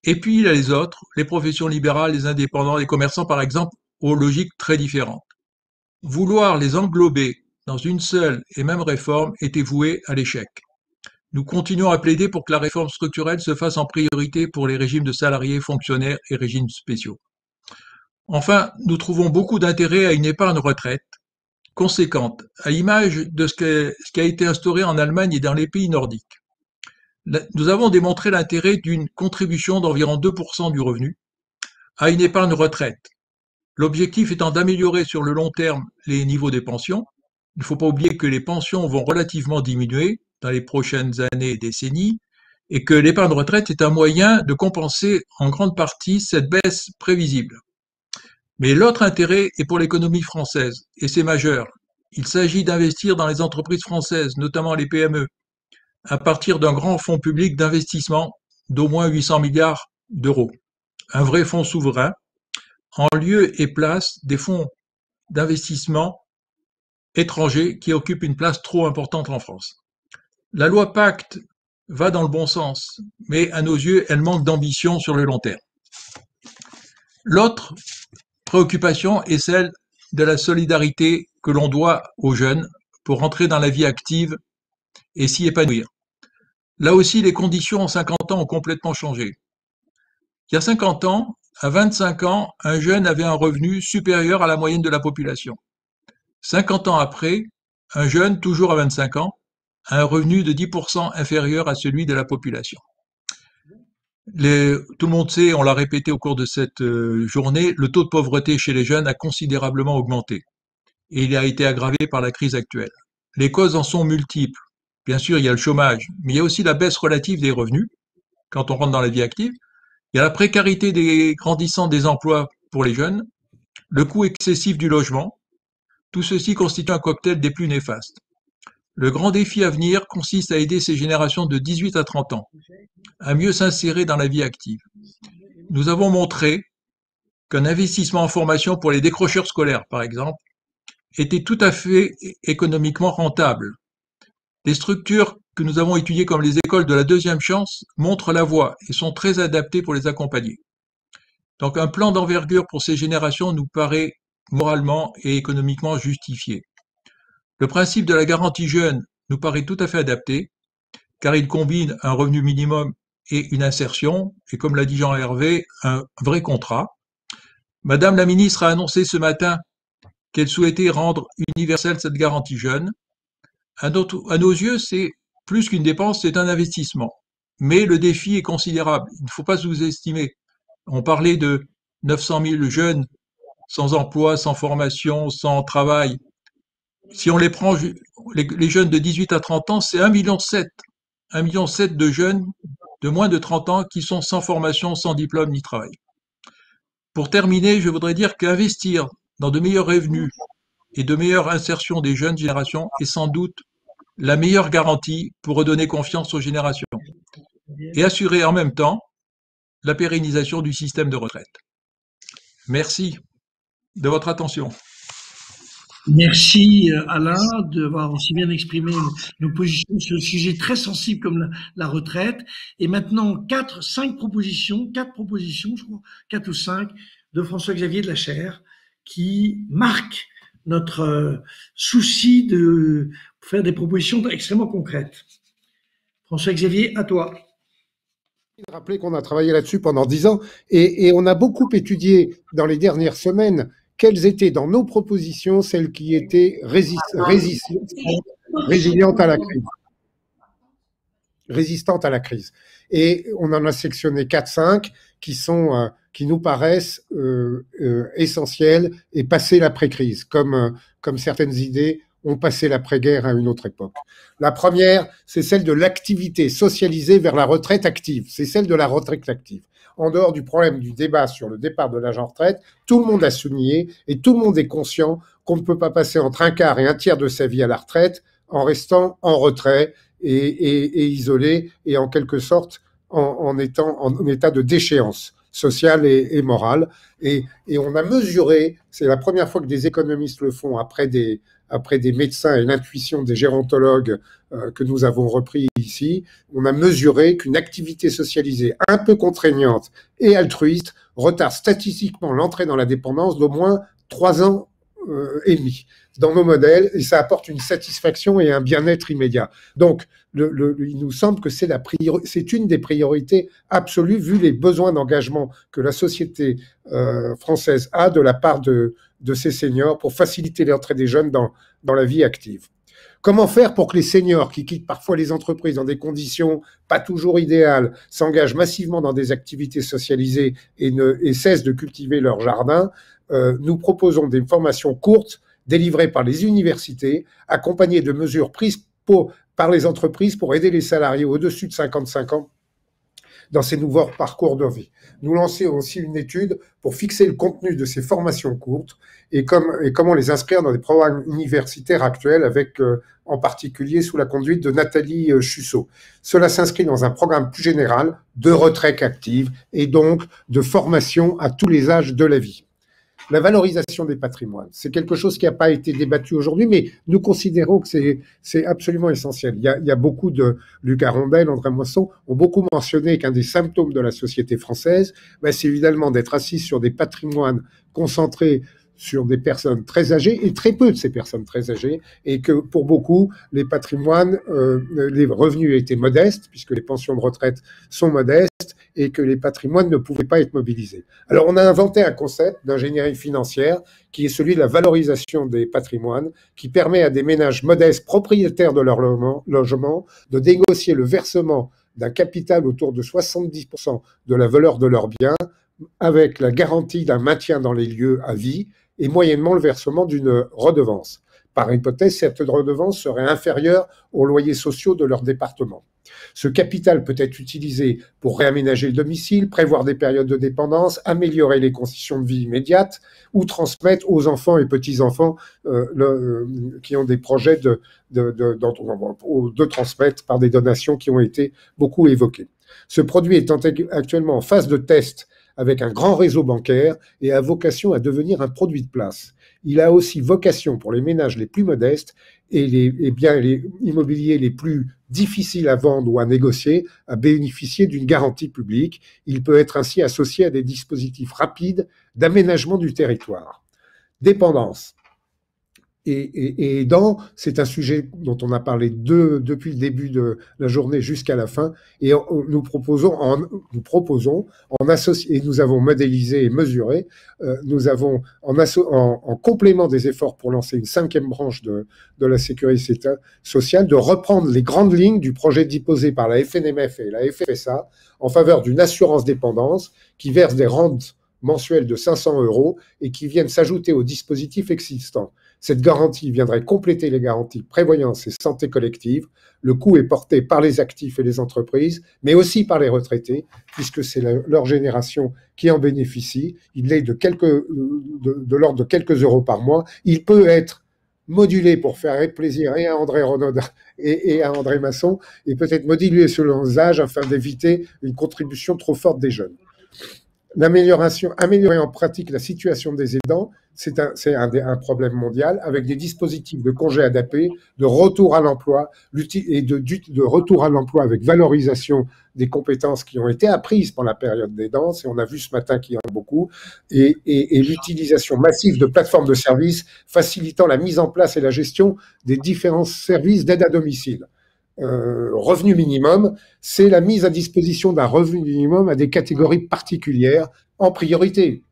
et puis il y a les autres, les professions libérales, les indépendants, les commerçants par exemple, aux logiques très différentes. Vouloir les englober dans une seule et même réforme était voué à l'échec. Nous continuons à plaider pour que la réforme structurelle se fasse en priorité pour les régimes de salariés, fonctionnaires et régimes spéciaux. Enfin, nous trouvons beaucoup d'intérêt à une épargne retraite conséquente, à l'image de ce qui a été instauré en Allemagne et dans les pays nordiques. Nous avons démontré l'intérêt d'une contribution d'environ 2% du revenu à une épargne retraite. L'objectif étant d'améliorer sur le long terme les niveaux des pensions. Il ne faut pas oublier que les pensions vont relativement diminuer dans les prochaines années et décennies, et que l'épargne retraite est un moyen de compenser en grande partie cette baisse prévisible. Mais l'autre intérêt est pour l'économie française, et c'est majeur. Il s'agit d'investir dans les entreprises françaises, notamment les PME, à partir d'un grand fonds public d'investissement d'au moins 800 milliards d'euros. Un vrai fonds souverain, en lieu et place des fonds d'investissement étrangers qui occupent une place trop importante en France. La loi Pacte va dans le bon sens, mais à nos yeux, elle manque d'ambition sur le long terme. L'autre préoccupation est celle de la solidarité que l'on doit aux jeunes pour entrer dans la vie active et s'y épanouir. Là aussi, les conditions en 50 ans ont complètement changé. Il y a 50 ans, à 25 ans, un jeune avait un revenu supérieur à la moyenne de la population. 50 ans après, un jeune, toujours à 25 ans, a un revenu de 10% inférieur à celui de la population. Tout le monde sait, on l'a répété au cours de cette journée, le taux de pauvreté chez les jeunes a considérablement augmenté et il a été aggravé par la crise actuelle. Les causes en sont multiples. Bien sûr, il y a le chômage, mais il y a aussi la baisse relative des revenus quand on rentre dans la vie active. Il y a la précarité grandissante des emplois pour les jeunes, le coût excessif du logement. Tout ceci constitue un cocktail des plus néfastes. Le grand défi à venir consiste à aider ces générations de 18 à 30 ans à mieux s'insérer dans la vie active. Nous avons montré qu'un investissement en formation pour les décrocheurs scolaires, par exemple, était tout à fait économiquement rentable. Les structures que nous avons étudiées comme les écoles de la deuxième chance montrent la voie et sont très adaptées pour les accompagner. Donc un plan d'envergure pour ces générations nous paraît moralement et économiquement justifié. Le principe de la garantie jeune nous paraît tout à fait adapté, car il combine un revenu minimum et une insertion, et comme l'a dit Jean Hervé, un vrai contrat. Madame la ministre a annoncé ce matin qu'elle souhaitait rendre universelle cette garantie jeune. À nos yeux, c'est plus qu'une dépense, c'est un investissement. Mais le défi est considérable. Il ne faut pas sous-estimer. On parlait de 900 000 jeunes sans emploi, sans formation, sans travail. Si on les prend, les jeunes de 18 à 30 ans, c'est 1,7 million. 1,7 million de jeunes de moins de 30 ans qui sont sans formation, sans diplôme ni travail. Pour terminer, je voudrais dire qu'investir dans de meilleurs revenus et de meilleure insertion des jeunes générations est sans doute la meilleure garantie pour redonner confiance aux générations et assurer en même temps la pérennisation du système de retraite. Merci de votre attention. Merci Alain d'avoir aussi bien exprimé nos positions sur le sujet très sensible comme la retraite. Et maintenant, 4 propositions, je crois, 4 ou 5, de François-Xavier de la Chaire, qui marquent notre souci de faire des propositions extrêmement concrètes. François-Xavier, à toi. Rappeler qu'on a travaillé là-dessus pendant 10 ans et on a beaucoup étudié dans les dernières semaines quelles étaient dans nos propositions celles qui étaient résilientes à la crise. Résistantes à la crise. Et on en a sectionné 4-5 qui nous paraissent essentielles et passer l'après-crise, comme certaines idées ont passé l'après-guerre à une autre époque. La première, c'est celle de l'activité socialisée vers la retraite active. C'est celle de la retraite active. En dehors du problème du débat sur le départ de l'âge en retraite, tout le monde a souligné et tout le monde est conscient qu'on ne peut pas passer entre un quart et un tiers de sa vie à la retraite en restant en retrait et isolé et en quelque sorte en étant en état de déchéance sociale et morale. Et on a mesuré, c'est la première fois que des économistes le font après des médecins et l'intuition des gérontologues que nous avons repris ici, on a mesuré qu'une activité socialisée un peu contraignante et altruiste retarde statistiquement l'entrée dans la dépendance d'au moins 3 ans et demi dans nos modèles, et ça apporte une satisfaction et un bien-être immédiat. Donc, il nous semble que c'est une des priorités absolues vu les besoins d'engagement que la société française a de la part de ces seniors pour faciliter l'entrée des jeunes dans la vie active. Comment faire pour que les seniors qui quittent parfois les entreprises dans des conditions pas toujours idéales s'engagent massivement dans des activités socialisées et cessent de cultiver leur jardin? Nous proposons des formations courtes délivrées par les universités, accompagnées de mesures prises par les entreprises pour aider les salariés au-dessus de 55 ans dans ces nouveaux parcours de vie. Nous lançons aussi une étude pour fixer le contenu de ces formations courtes et comment les inscrire dans des programmes universitaires actuels avec, en particulier, sous la conduite de Nathalie Chussot. Cela s'inscrit dans un programme plus général de retraite active et donc de formation à tous les âges de la vie. La valorisation des patrimoines, c'est quelque chose qui n'a pas été débattu aujourd'hui, mais nous considérons que c'est absolument essentiel. Il y a beaucoup Luc Arondel, André Moisson, ont beaucoup mentionné qu'un des symptômes de la société française, c'est évidemment d'être assis sur des patrimoines concentrés sur des personnes très âgées, et très peu de ces personnes très âgées, et que pour beaucoup, les patrimoines, les revenus étaient modestes, puisque les pensions de retraite sont modestes, et que les patrimoines ne pouvaient pas être mobilisés. Alors on a inventé un concept d'ingénierie financière, qui est celui de la valorisation des patrimoines, qui permet à des ménages modestes propriétaires de leur logement de négocier le versement d'un capital autour de 70% de la valeur de leurs biens, avec la garantie d'un maintien dans les lieux à vie, et moyennement le versement d'une redevance. Par hypothèse, cette redevance serait inférieure aux loyers sociaux de leur département. Ce capital peut être utilisé pour réaménager le domicile, prévoir des périodes de dépendance, améliorer les conditions de vie immédiates ou transmettre aux enfants et petits-enfants qui ont des projets de transmettre par des donations qui ont été beaucoup évoquées. Ce produit est actuellement en phase de test avec un grand réseau bancaire et a vocation à devenir un produit de place. Il a aussi vocation pour les ménages les plus modestes et les biens immobiliers les plus difficiles à vendre ou à négocier à bénéficier d'une garantie publique. Il peut être ainsi associé à des dispositifs rapides d'aménagement du territoire. Dépendance. et aidants, c'est un sujet dont on a parlé depuis le début de la journée jusqu'à la fin. Et nous proposons, en associé, et nous avons modélisé et mesuré, nous avons en complément des efforts pour lancer une 5e branche de la sécurité sociale, de reprendre les grandes lignes du projet déposé par la FNMF et la FSA en faveur d'une assurance dépendance qui verse des rentes mensuelles de 500 € et qui viennent s'ajouter aux dispositifs existants. Cette garantie viendrait compléter les garanties prévoyance et santé collective. Le coût est porté par les actifs et les entreprises, mais aussi par les retraités, puisque c'est leur génération qui en bénéficie. Il est de l'ordre de quelques euros par mois. Il peut être modulé pour faire plaisir et à André Renaud et à André Masson, et peut-être modulé selon les âges afin d'éviter une contribution trop forte des jeunes. Améliorer en pratique la situation des aidants, c'est un problème mondial, avec des dispositifs de congés adaptés, de retour à l'emploi, et de retour à l'emploi avec valorisation des compétences qui ont été apprises pendant la période d'aidance, et on a vu ce matin qu'il y en a beaucoup, et l'utilisation massive de plateformes de services facilitant la mise en place et la gestion des différents services d'aide à domicile. Revenu minimum, c'est la mise à disposition d'un revenu minimum à des catégories particulières en priorité,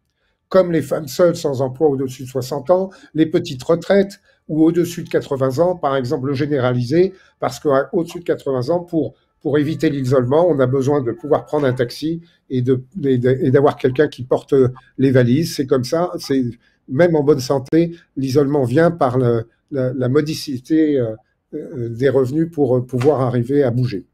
comme les femmes seules sans emploi au-dessus de 60 ans, les petites retraites ou au-dessus de 80 ans, par exemple le généraliser, parce qu'au-dessus de 80 ans, pour éviter l'isolement, on a besoin de pouvoir prendre un taxi et d'avoir quelqu'un qui porte les valises. C'est comme ça, même en bonne santé, l'isolement vient par la modicité des revenus pour pouvoir arriver à bouger.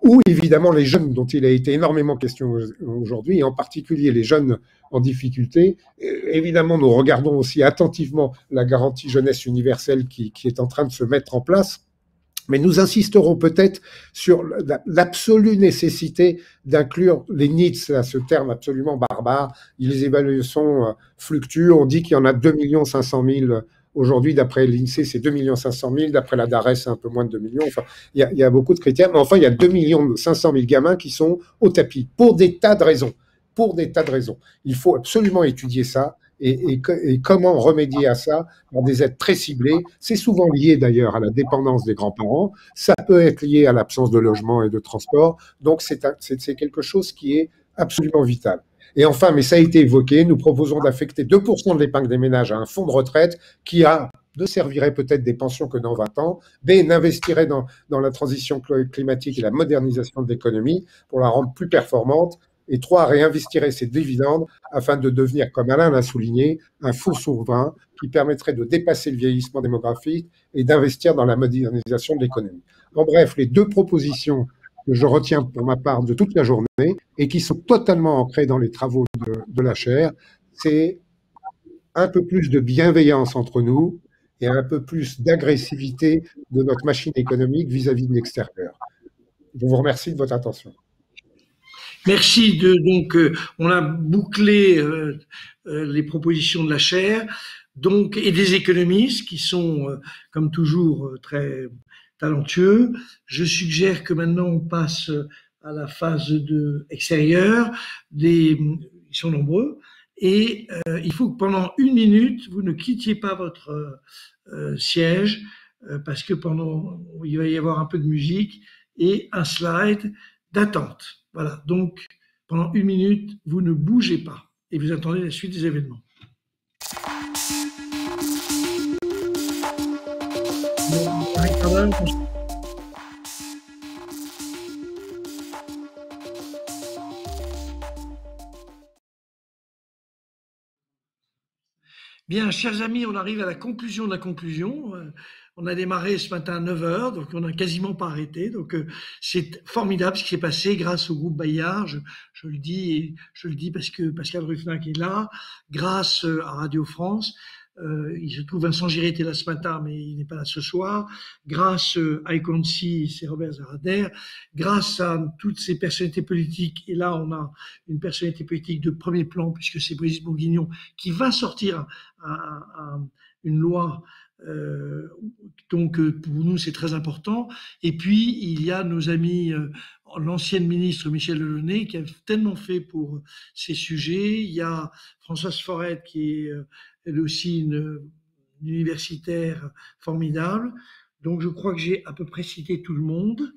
Ou évidemment les jeunes dont il a été énormément question aujourd'hui, et en particulier les jeunes en difficulté. Évidemment, nous regardons aussi attentivement la garantie jeunesse universelle qui est en train de se mettre en place, mais nous insisterons peut-être sur l'absolue nécessité d'inclure les NEETs, là, ce terme absolument barbare. Les évaluations fluctuent, on dit qu'il y en a 2 500 000 aujourd'hui, d'après l'INSEE, c'est 2 500 000. D'après la DARES, c'est un peu moins de 2 millions. Enfin, il y a beaucoup de critères. Mais enfin, il y a 2 500 000 gamins qui sont au tapis pour des tas de raisons. Il faut absolument étudier ça et comment remédier à ça par des aides très ciblées. C'est souvent lié d'ailleurs à la dépendance des grands-parents. Ça peut être lié à l'absence de logement et de transport. Donc, c'est quelque chose qui est absolument vital. Et enfin, mais ça a été évoqué, nous proposons d'affecter 2% de l'épargne des ménages à un fonds de retraite qui ne servirait peut-être des pensions que dans 20 ans, mais n'investirait dans la transition climatique et la modernisation de l'économie pour la rendre plus performante. Et 3, réinvestirait ses dividendes afin de devenir, comme Alain l'a souligné, un fonds souverain qui permettrait de dépasser le vieillissement démographique et d'investir dans la modernisation de l'économie. En bref, les 2 propositions que je retiens pour ma part de toute la journée et qui sont totalement ancrées dans les travaux de la chaire, c'est un peu plus de bienveillance entre nous et un peu plus d'agressivité de notre machine économique vis-à-vis de l'extérieur. Je vous remercie de votre attention. Merci. Donc, on a bouclé les propositions de la chaire, donc, et des économistes qui sont, comme toujours, très talentueux. Je suggère que maintenant on passe à la phase extérieure. Ils sont nombreux et il faut que pendant 1 minute vous ne quittiez pas votre siège parce que il va y avoir un peu de musique et un slide d'attente. Voilà. Donc pendant 1 minute vous ne bougez pas et vous attendez la suite des événements. Bien, chers amis, on arrive à la conclusion de la conclusion. On a démarré ce matin à 9h, donc on n'a quasiment pas arrêté. Donc c'est formidable ce qui s'est passé grâce au groupe Bayard. Je le dis parce que Pascal Ruffnac est là, grâce à Radio France. Il se trouve Vincent Giré était là ce matin, mais il n'est pas là ce soir. Grâce à Econci, c'est Robert Zarader. Grâce à toutes ces personnalités politiques, et là on a une personnalité politique de premier plan, puisque c'est Brigitte Bourguignon qui va sortir une loi. Donc pour nous c'est très important. Et puis il y a nos amis, l'ancienne ministre Michel Delaunay qui a tellement fait pour ces sujets. Il y a Françoise Forest qui est elle aussi une universitaire formidable. Donc, je crois que j'ai à peu près cité tout le monde.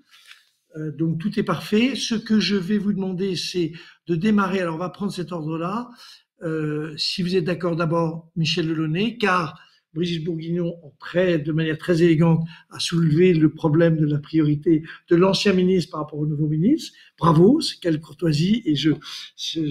Donc, tout est parfait. Ce que je vais vous demander, c'est de démarrer. Alors, on va prendre cet ordre-là. Si vous êtes d'accord, d'abord, Michel Delaunay, car Brigitte Bourguignon, de manière très élégante, a soulevé le problème de la priorité de l'ancien ministre par rapport au nouveau ministre. Bravo, c'est quelle courtoisie, et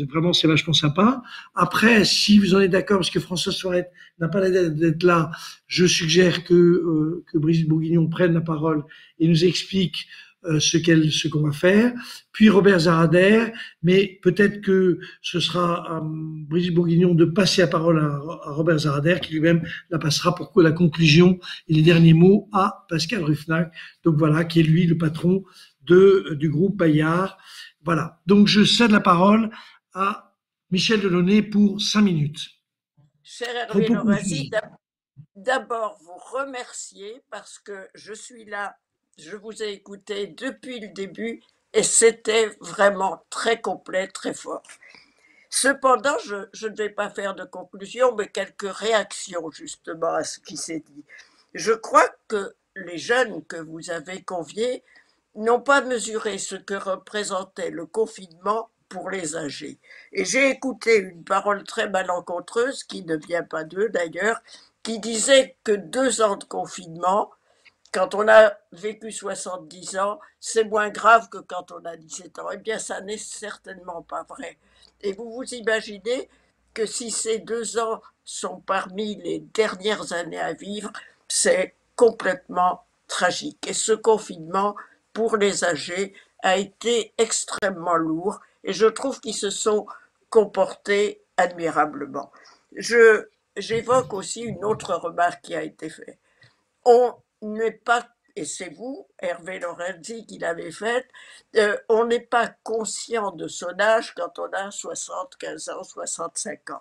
vraiment, c'est vachement sympa. Après, si vous en êtes d'accord, parce que François Sorette n'a pas l'air d'être là, je suggère que Brigitte Bourguignon prenne la parole et nous explique ce qu'on va faire, puis Robert Zarader, mais peut-être que ce sera à Brigitte Bourguignon de passer la parole à Robert Zarader, qui lui-même la passera pour la conclusion et les derniers mots à Pascal Ruffnac, donc voilà, qui est lui le patron du groupe Bayard. Voilà, donc je cède la parole à Michel Delaunay pour 5 minutes. Cher Hervé Lorenzi, d'abord vous remercier parce que je suis là. Je vous ai écouté depuis le début et c'était vraiment très complet, très fort. Cependant, je ne vais pas faire de conclusion, mais quelques réactions justement à ce qui s'est dit. Je crois que les jeunes que vous avez conviés n'ont pas mesuré ce que représentait le confinement pour les âgés. Et j'ai écouté une parole très malencontreuse, qui ne vient pas d'eux d'ailleurs, qui disait que 2 ans de confinement, quand on a vécu 70 ans, c'est moins grave que quand on a 17 ans. Eh bien, ça n'est certainement pas vrai. Et vous vous imaginez que si ces 2 ans sont parmi les dernières années à vivre, c'est complètement tragique. Et ce confinement, pour les âgés, a été extrêmement lourd et je trouve qu'ils se sont comportés admirablement. J'évoque aussi une autre remarque qui a été faite. On n'est pas, et c'est vous, Hervé Lorenzi, qui l'avez faite, on n'est pas conscient de son âge quand on a 75 ans, 65 ans.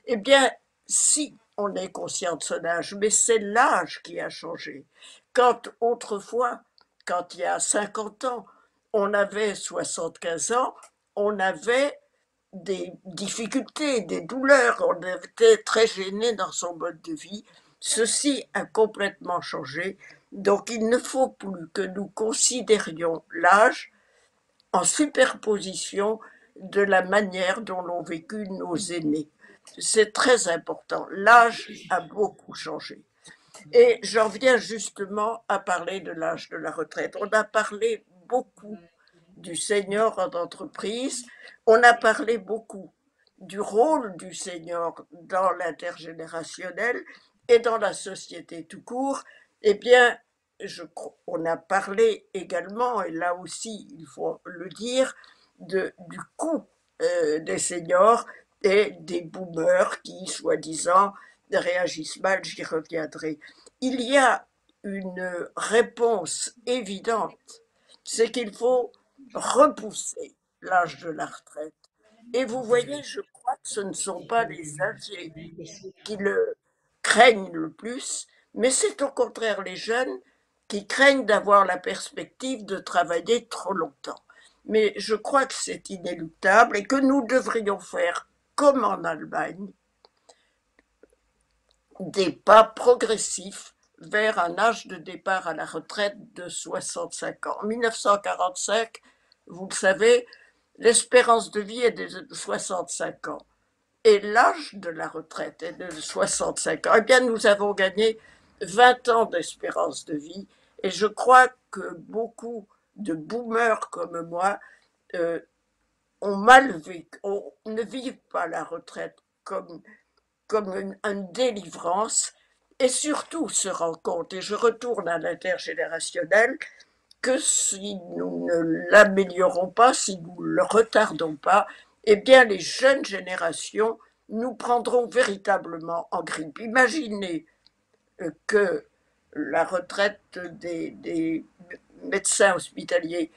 Eh bien, si on est conscient de son âge, mais c'est l'âge qui a changé. Quand autrefois, quand il y a 50 ans, on avait 75 ans, on avait des difficultés, des douleurs, on était très gêné dans son mode de vie. Ceci a complètement changé, donc il ne faut plus que nous considérions l'âge en superposition de la manière dont l'ont vécu nos aînés. C'est très important, l'âge a beaucoup changé. Et j'en viens justement à parler de l'âge de la retraite. On a parlé beaucoup du senior en entreprise, on a parlé beaucoup du rôle du senior dans l'intergénérationnel et dans la société tout court. Eh bien, on a parlé également, et là aussi il faut le dire, du coût des seniors et des boomers qui, soi-disant, réagissent mal, j'y reviendrai. Il y a une réponse évidente, c'est qu'il faut repousser l'âge de la retraite. Et vous voyez, je crois que ce ne sont pas les âgés qui le craignent le plus, mais c'est au contraire les jeunes qui craignent d'avoir la perspective de travailler trop longtemps. Mais je crois que c'est inéluctable et que nous devrions faire, comme en Allemagne, des pas progressifs vers un âge de départ à la retraite de 65 ans. En 1945, vous le savez, l'espérance de vie est de 65 ans et l'âge de la retraite est de 65 ans. Eh bien, nous avons gagné 20 ans d'espérance de vie et je crois que beaucoup de boomers comme moi ont mal vécu, ne vivent pas la retraite comme une délivrance et surtout se rend compte, et je retourne à l'intergénérationnel, que si nous ne l'améliorons pas, si nous ne le retardons pas, eh bien les jeunes générations nous prendront véritablement en grippe. Imaginez que la retraite des médecins hospitaliers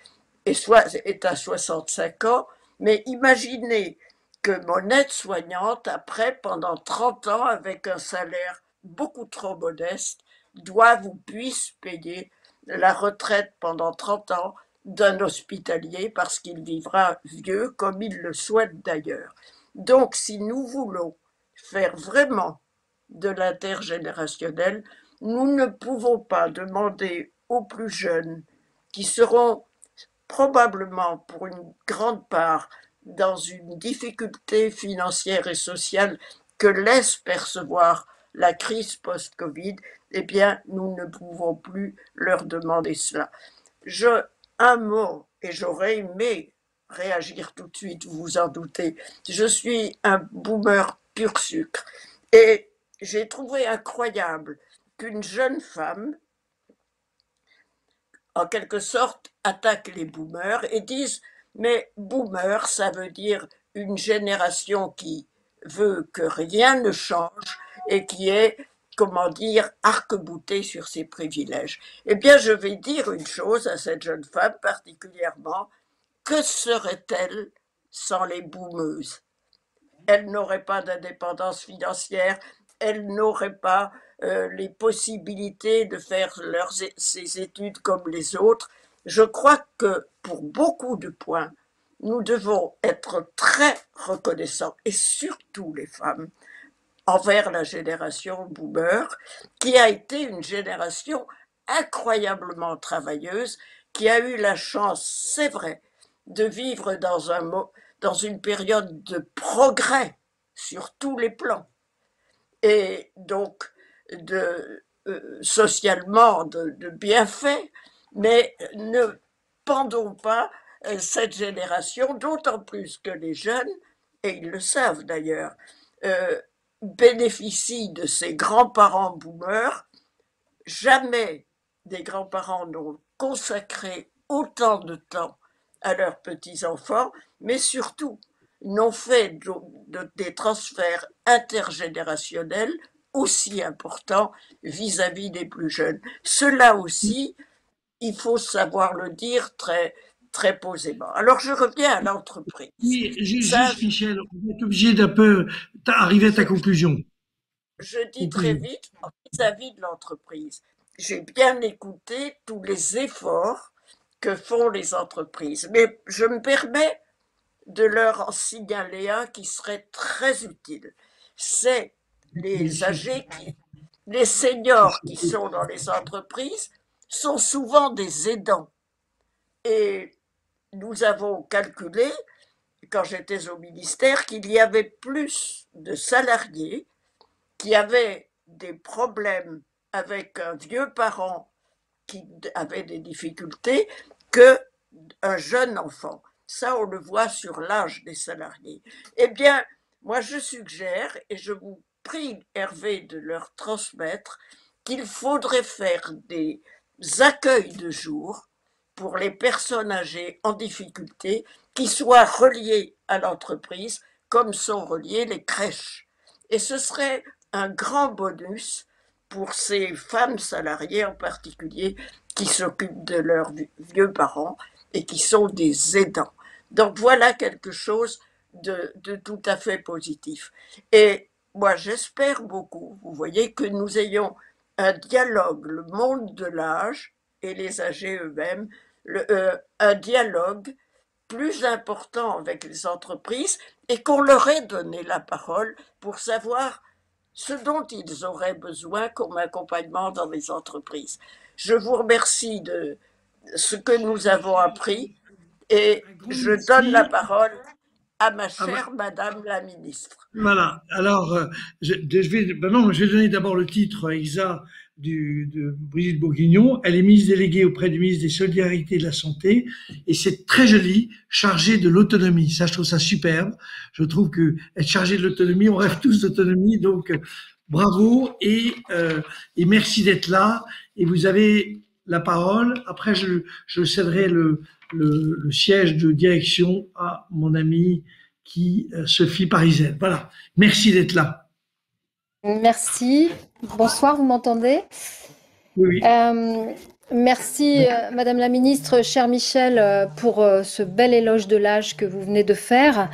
est à 65 ans, mais imaginez que mon aide-soignante, après, pendant 30 ans, avec un salaire beaucoup trop modeste, doive ou puisse payer la retraite pendant 30 ans d'un hospitalier parce qu'il vivra vieux comme il le souhaite d'ailleurs. Donc, si nous voulons faire vraiment de l'intergénérationnel, nous ne pouvons pas demander aux plus jeunes, qui seront probablement pour une grande part dans une difficulté financière et sociale que laisse percevoir la crise post-Covid, eh bien, nous ne pouvons plus leur demander cela. Un mot, et j'aurais aimé réagir tout de suite, vous vous en doutez. Je suis un boomer pur sucre. Et j'ai trouvé incroyable qu'une jeune femme, en quelque sorte, attaque les boomers et dise « mais boomer, ça veut dire une génération qui veut que rien ne change et qui est, comment dire, arc-boutée sur ses privilèges ». Eh bien, je vais dire une chose à cette jeune femme particulièrement, que serait-elle sans les boomeuses? Elle n'aurait pas d'indépendance financière, elle n'aurait pas les possibilités de faire ses études comme les autres. Je crois que pour beaucoup de points, nous devons être très reconnaissants, et surtout les femmes, envers la génération boomer, qui a été une génération incroyablement travailleuse, qui a eu la chance, c'est vrai, de vivre dans une période de progrès sur tous les plans, et donc socialement de bienfaits, mais ne pendons pas cette génération, d'autant plus que les jeunes, et ils le savent d'ailleurs, bénéficient de ces grands-parents boomers. Jamais des grands-parents n'ont consacré autant de temps à leurs petits-enfants, mais surtout n'ont fait des transferts intergénérationnels aussi importants vis-à-vis des plus jeunes. Cela aussi, il faut savoir le dire très, très posément. Alors, je reviens à l'entreprise. Oui, juste, Michel, on est obligé d'un peu arriver à ta conclusion. Je dis très vite, vis-à-vis de l'entreprise, j'ai bien écouté tous les efforts que font les entreprises, mais je me permets de leur en signaler un qui serait très utile. C'est les âgés, les seniors qui sont dans les entreprises sont souvent des aidants. Et nous avons calculé, quand j'étais au ministère, qu'il y avait plus de salariés qui avaient des problèmes avec un vieux parent qui avait des difficultés qu'un jeune enfant. Ça, on le voit sur l'âge des salariés. Eh bien, moi, je suggère, et je vous prie, Hervé, de leur transmettre, qu'il faudrait faire des accueils de jour pour les personnes âgées en difficulté qui soient reliées à l'entreprise, comme sont reliées les crèches. Et ce serait un grand bonus pour ces femmes salariées en particulier qui s'occupent de leurs vieux parents et qui sont des aidants. Donc voilà quelque chose de tout à fait positif. Et moi j'espère beaucoup, vous voyez, que nous ayons un dialogue, le monde de l'âge et les âgés eux-mêmes, un dialogue plus important avec les entreprises et qu'on leur ait donné la parole pour savoir ce dont ils auraient besoin comme accompagnement dans les entreprises. Je vous remercie de ce que nous avons appris et je donne la parole à ma chère Madame la Ministre. Voilà, alors je vais donner d'abord le titre exact de Brigitte Bourguignon. Elle est ministre déléguée auprès du ministre des Solidarités et de la Santé et c'est très joli, chargée de l'autonomie. Ça, je trouve ça superbe. Je trouve que être chargée de l'autonomie, on rêve tous d'autonomie, donc bravo et merci d'être là. Et vous avez la parole. Après, je céderai le siège de direction à mon ami Sophie Parisel. Voilà. Merci d'être là. Merci. Bonsoir, vous m'entendez? Oui. Merci, Madame la Ministre, cher Michel, pour ce bel éloge de l'âge que vous venez de faire.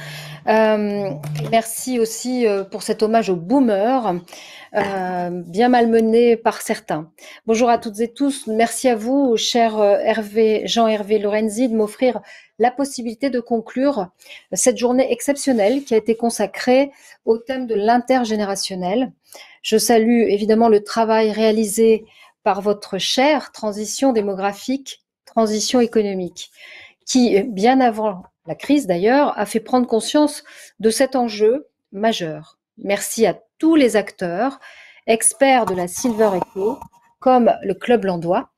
Merci aussi pour cet hommage aux boomers, bien malmenés par certains. Bonjour à toutes et tous. Merci à vous, cher Jean-Hervé Lorenzi, de m'offrir la possibilité de conclure cette journée exceptionnelle qui a été consacrée au thème de l'intergénérationnel. Je salue évidemment le travail réalisé par votre chère transition démographique, transition économique, qui, bien avant la crise d'ailleurs, a fait prendre conscience de cet enjeu majeur. Merci à tous les acteurs, experts de la Silver Eco, comme le Club Landois,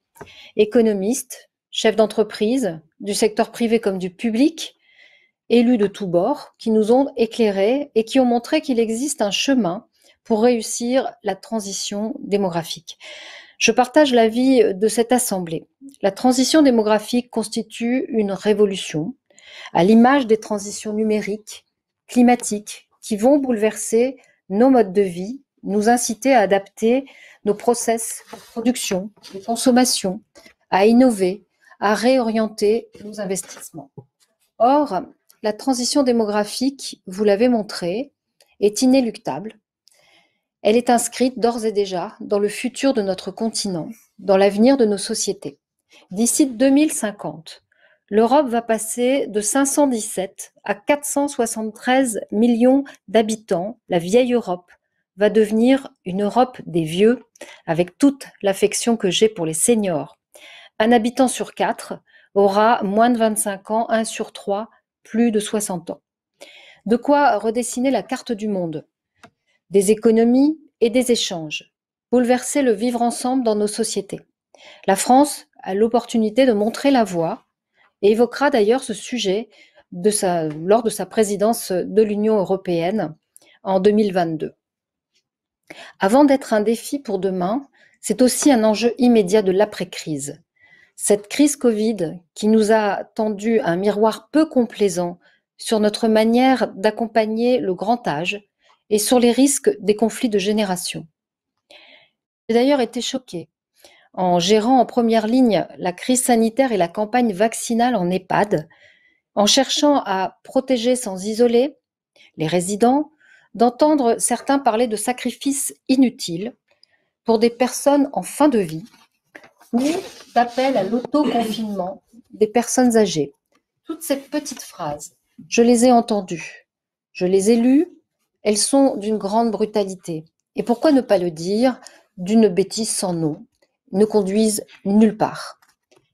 économistes, chefs d'entreprise, du secteur privé comme du public, élus de tous bords, qui nous ont éclairés et qui ont montré qu'il existe un chemin pour réussir la transition démographique. Je partage l'avis de cette Assemblée. La transition démographique constitue une révolution, à l'image des transitions numériques, climatiques, qui vont bouleverser nos modes de vie, nous inciter à adapter nos process de production, de consommation, à innover, à réorienter nos investissements. Or, la transition démographique, vous l'avez montré, est inéluctable. Elle est inscrite d'ores et déjà dans le futur de notre continent, dans l'avenir de nos sociétés. D'ici 2050, l'Europe va passer de 517 à 473 millions d'habitants. La vieille Europe va devenir une Europe des vieux, avec toute l'affection que j'ai pour les seniors. Un habitant sur 4 aura moins de 25 ans, 1 sur 3 plus de 60 ans. De quoi redessiner la carte du monde, des économies et des échanges, bouleverser le vivre ensemble dans nos sociétés. La France a l'opportunité de montrer la voie et évoquera d'ailleurs ce sujet lors de sa présidence de l'Union européenne en 2022. Avant d'être un défi pour demain, c'est aussi un enjeu immédiat de l'après-crise. Cette crise Covid qui nous a tendu un miroir peu complaisant sur notre manière d'accompagner le grand âge et sur les risques des conflits de génération. J'ai d'ailleurs été choquée en gérant en première ligne la crise sanitaire et la campagne vaccinale en EHPAD, en cherchant à protéger sans isoler les résidents, d'entendre certains parler de sacrifices inutiles pour des personnes en fin de vie, ou d'appel à l'autoconfinement des personnes âgées. Toutes ces petites phrases, je les ai entendues, je les ai lues, elles sont d'une grande brutalité. Et pourquoi ne pas le dire, d'une bêtise sans nom, ne conduisent nulle part.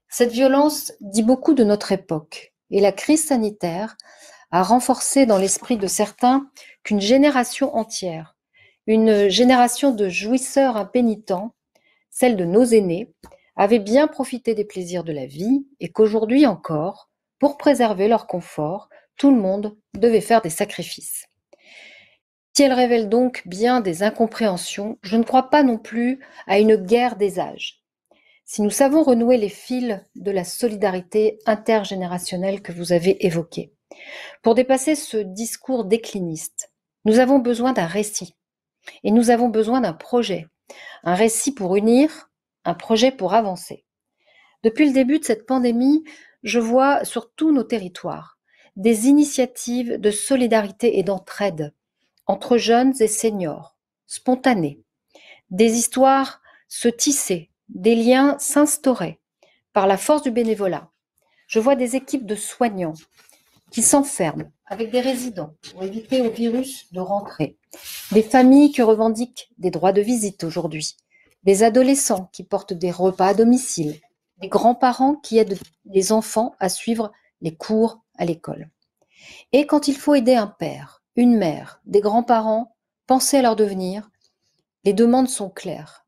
Cette violence dit beaucoup de notre époque, et la crise sanitaire a renforcé dans l'esprit de certains qu'une génération entière, une génération de jouisseurs impénitents, celle de nos aînés, avait bien profité des plaisirs de la vie et qu'aujourd'hui encore, pour préserver leur confort, tout le monde devait faire des sacrifices. Si elle révèle donc bien des incompréhensions, je ne crois pas non plus à une guerre des âges. Si nous savons renouer les fils de la solidarité intergénérationnelle que vous avez évoquée, pour dépasser ce discours décliniste, nous avons besoin d'un récit et nous avons besoin d'un projet. Un récit pour unir, un projet pour avancer. Depuis le début de cette pandémie, je vois sur tous nos territoires des initiatives de solidarité et d'entraide entre jeunes et seniors, spontanées. Des histoires se tissaient, des liens s'instauraient par la force du bénévolat. Je vois des équipes de soignants qui s'enferment avec des résidents pour éviter au virus de rentrer, des familles qui revendiquent des droits de visite aujourd'hui, des adolescents qui portent des repas à domicile, des grands-parents qui aident les enfants à suivre les cours à l'école. Et quand il faut aider un père, une mère, des grands-parents, penser à leur devenir, les demandes sont claires.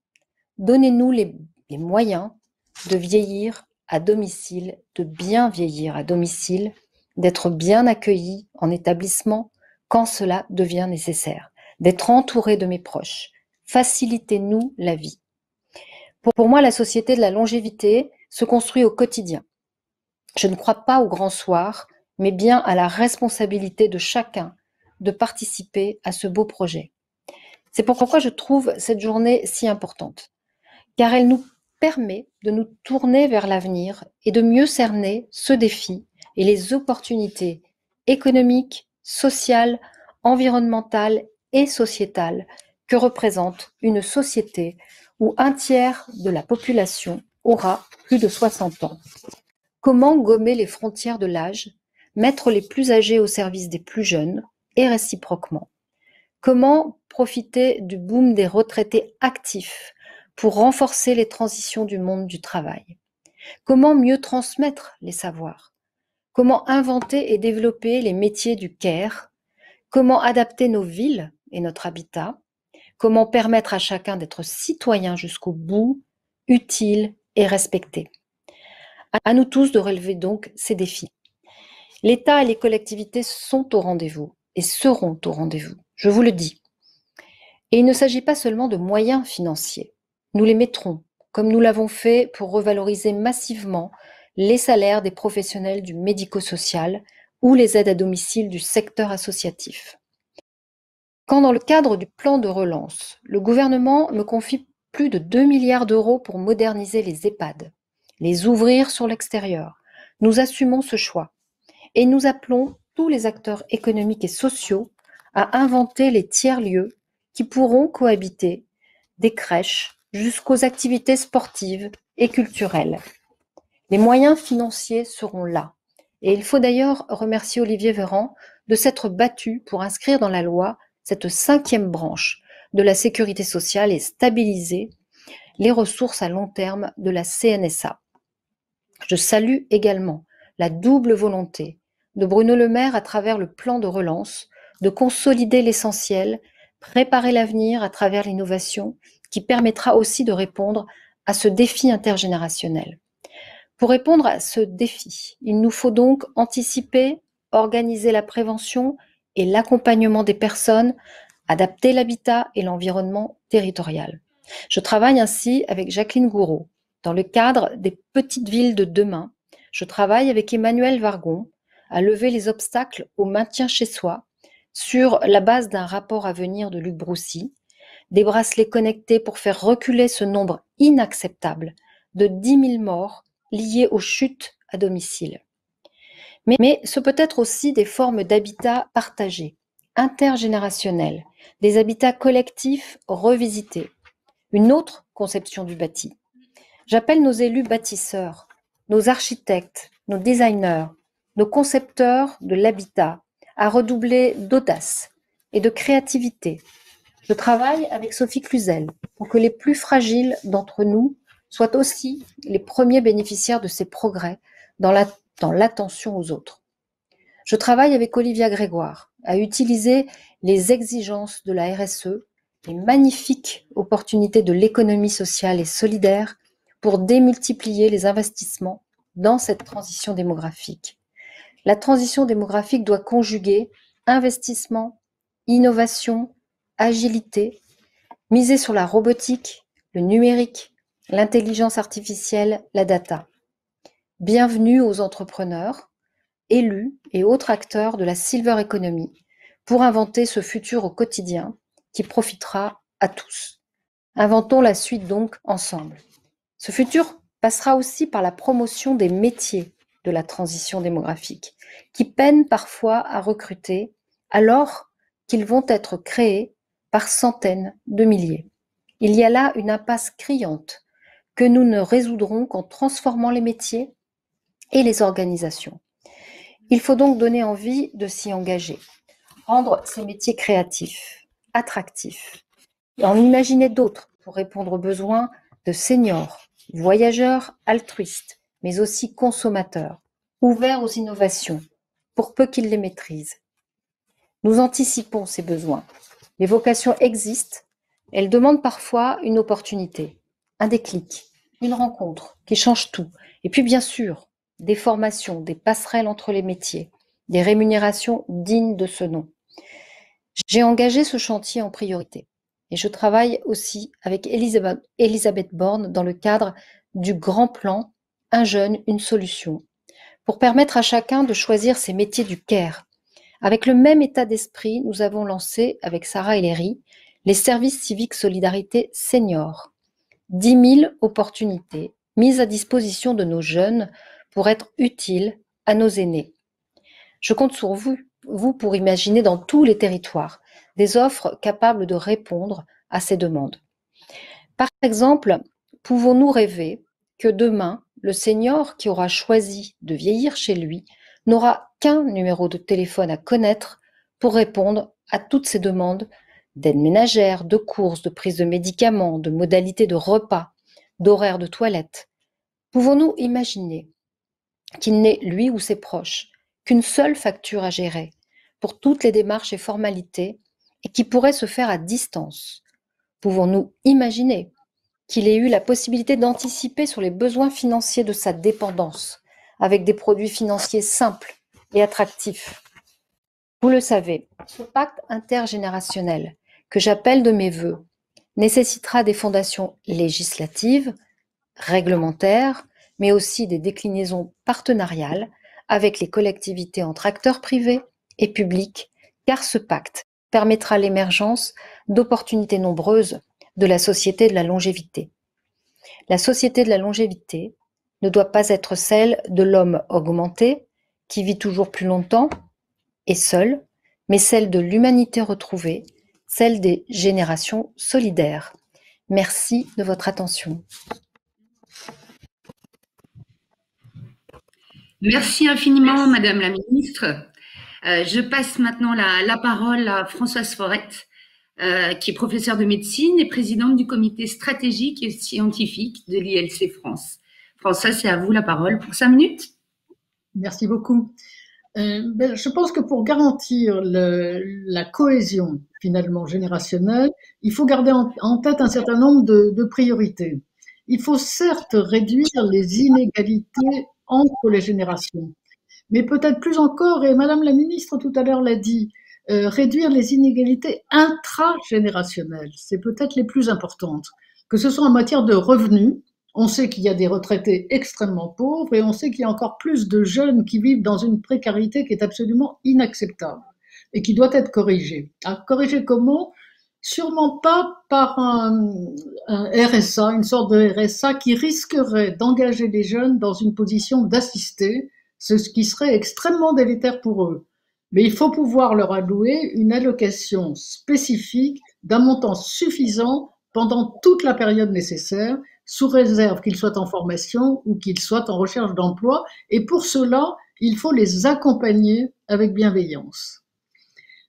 Donnez-nous les moyens de vieillir à domicile, de bien vieillir à domicile, d'être bien accueillis en établissement quand cela devient nécessaire, d'être entouré de mes proches. Facilitez-nous la vie. Pour moi, la société de la longévité se construit au quotidien. Je ne crois pas au grand soir, mais bien à la responsabilité de chacun de participer à ce beau projet. C'est pourquoi je trouve cette journée si importante, car elle nous permet de nous tourner vers l'avenir et de mieux cerner ce défi et les opportunités économiques, sociales, environnementales et sociétales que représente une société où un tiers de la population aura plus de 60 ans. Comment gommer les frontières de l'âge, mettre les plus âgés au service des plus jeunes et réciproquement? Comment profiter du boom des retraités actifs pour renforcer les transitions du monde du travail? Comment mieux transmettre les savoirs? Comment inventer et développer les métiers du care? Comment adapter nos villes et notre habitat? Comment permettre à chacun d'être citoyen jusqu'au bout, utile et respecté? À nous tous de relever donc ces défis. L'État et les collectivités sont au rendez-vous et seront au rendez-vous, je vous le dis. Et il ne s'agit pas seulement de moyens financiers. Nous les mettrons, comme nous l'avons fait pour revaloriser massivement les salaires des professionnels du médico-social ou les aides à domicile du secteur associatif. Quand dans le cadre du plan de relance, le gouvernement me confie plus de 2 milliards d'euros pour moderniser les EHPAD, les ouvrir sur l'extérieur, nous assumons ce choix et nous appelons tous les acteurs économiques et sociaux à inventer les tiers-lieux qui pourront cohabiter des crèches jusqu'aux activités sportives et culturelles. Les moyens financiers seront là. Et il faut d'ailleurs remercier Olivier Véran de s'être battu pour inscrire dans la loi cette 5e branche de la sécurité sociale et stabiliser les ressources à long terme de la CNSA. Je salue également la double volonté de Bruno Le Maire à travers le plan de relance de consolider l'essentiel, préparer l'avenir à travers l'innovation qui permettra aussi de répondre à ce défi intergénérationnel. Pour répondre à ce défi, il nous faut donc anticiper, organiser la prévention et l'accompagnement des personnes, adapter l'habitat et l'environnement territorial. Je travaille ainsi avec Jacqueline Gouraud. Dans le cadre des petites villes de demain, je travaille avec Emmanuel Vargon à lever les obstacles au maintien chez soi sur la base d'un rapport à venir de Luc Broussy, des bracelets connectés pour faire reculer ce nombre inacceptable de 10 000 morts liés aux chutes à domicile. Mais ce peut être aussi des formes d'habitat partagé, intergénérationnel, des habitats collectifs revisités, une autre conception du bâti. J'appelle nos élus bâtisseurs, nos architectes, nos designers, nos concepteurs de l'habitat à redoubler d'audace et de créativité. Je travaille avec Sophie Cluzel pour que les plus fragiles d'entre nous soient aussi les premiers bénéficiaires de ces progrès dans l'attention aux autres. Je travaille avec Olivia Grégoire à utiliser les exigences de la RSE, les magnifiques opportunités de l'économie sociale et solidaire pour démultiplier les investissements dans cette transition démographique. La transition démographique doit conjuguer investissement, innovation, agilité, miser sur la robotique, le numérique, l'intelligence artificielle, la data. Bienvenue aux entrepreneurs, élus et autres acteurs de la silver economy pour inventer ce futur au quotidien qui profitera à tous. Inventons la suite donc ensemble. Ce futur passera aussi par la promotion des métiers de la transition démographique, qui peinent parfois à recruter alors qu'ils vont être créés par centaines de milliers. Il y a là une impasse criante que nous ne résoudrons qu'en transformant les métiers et les organisations. Il faut donc donner envie de s'y engager, rendre ces métiers créatifs, attractifs, et en imaginer d'autres pour répondre aux besoins de seniors, voyageurs altruistes, mais aussi consommateurs, ouverts aux innovations, pour peu qu'ils les maîtrisent. Nous anticipons ces besoins. Les vocations existent, elles demandent parfois une opportunité, un déclic, une rencontre qui change tout. Et puis bien sûr, des formations, des passerelles entre les métiers, des rémunérations dignes de ce nom. J'ai engagé ce chantier en priorité. Et je travaille aussi avec Elisabeth Borne dans le cadre du grand plan « Un jeune, une solution » pour permettre à chacun de choisir ses métiers du care. Avec le même état d'esprit, nous avons lancé, avec Sarah Ellery, les services civiques solidarité seniors. 10 000 opportunités mises à disposition de nos jeunes pour être utiles à nos aînés. Je compte sur vous pour imaginer dans tous les territoires des offres capables de répondre à ces demandes. Par exemple, pouvons-nous rêver que demain, le senior qui aura choisi de vieillir chez lui n'aura qu'un numéro de téléphone à connaître pour répondre à toutes ces demandes d'aide ménagère, de courses, de prise de médicaments, de modalités de repas, d'horaires de toilette. Pouvons-nous imaginer qu'il n'ait, lui ou ses proches, qu'une seule facture à gérer pour toutes les démarches et formalités et qui pourrait se faire à distance? Pouvons-nous imaginer qu'il ait eu la possibilité d'anticiper sur les besoins financiers de sa dépendance avec des produits financiers simples et attractifs? Vous le savez, ce pacte intergénérationnel que j'appelle de mes vœux nécessitera des fondations législatives, réglementaires, mais aussi des déclinaisons partenariales avec les collectivités entre acteurs privés et publics, car ce pacte permettra l'émergence d'opportunités nombreuses de la société de la longévité. La société de la longévité ne doit pas être celle de l'homme augmenté, qui vit toujours plus longtemps et seul, mais celle de l'humanité retrouvée, celle des générations solidaires. Merci de votre attention. Merci infiniment, Madame la Ministre. Je passe maintenant la parole à Françoise Forette, qui est professeure de médecine et présidente du comité stratégique et scientifique de l'ILC France. Françoise, c'est à vous la parole pour 5 minutes. Merci beaucoup. Je pense que pour garantir la cohésion finalement générationnelle, il faut garder en tête un certain nombre de priorités. Il faut certes réduire les inégalités entre les générations, mais peut-être plus encore, et Madame la Ministre tout à l'heure l'a dit, réduire les inégalités intragénérationnelles, c'est peut-être les plus importantes, que ce soit en matière de revenus. On sait qu'il y a des retraités extrêmement pauvres et on sait qu'il y a encore plus de jeunes qui vivent dans une précarité qui est absolument inacceptable et qui doit être corrigée. Alors, corrigée comment? Sûrement pas par un RSA, une sorte de RSA qui risquerait d'engager les jeunes dans une position d'assistés, ce qui serait extrêmement délétère pour eux. Mais il faut pouvoir leur allouer une allocation spécifique d'un montant suffisant pendant toute la période nécessaire, sous réserve qu'ils soient en formation ou qu'ils soient en recherche d'emploi. Et pour cela, il faut les accompagner avec bienveillance.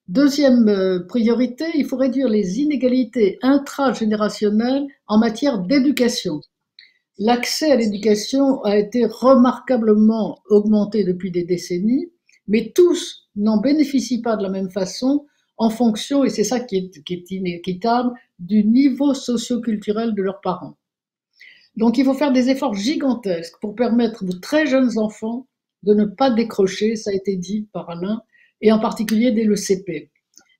Deuxième priorité, il faut réduire les inégalités intragénérationnelles en matière d'éducation. L'accès à l'éducation a été remarquablement augmenté depuis des décennies, mais tous n'en bénéficient pas de la même façon en fonction, et c'est ça qui est inéquitable, du niveau socio-culturel de leurs parents. Donc il faut faire des efforts gigantesques pour permettre aux très jeunes enfants de ne pas décrocher, ça a été dit par Alain, et en particulier dès le CP.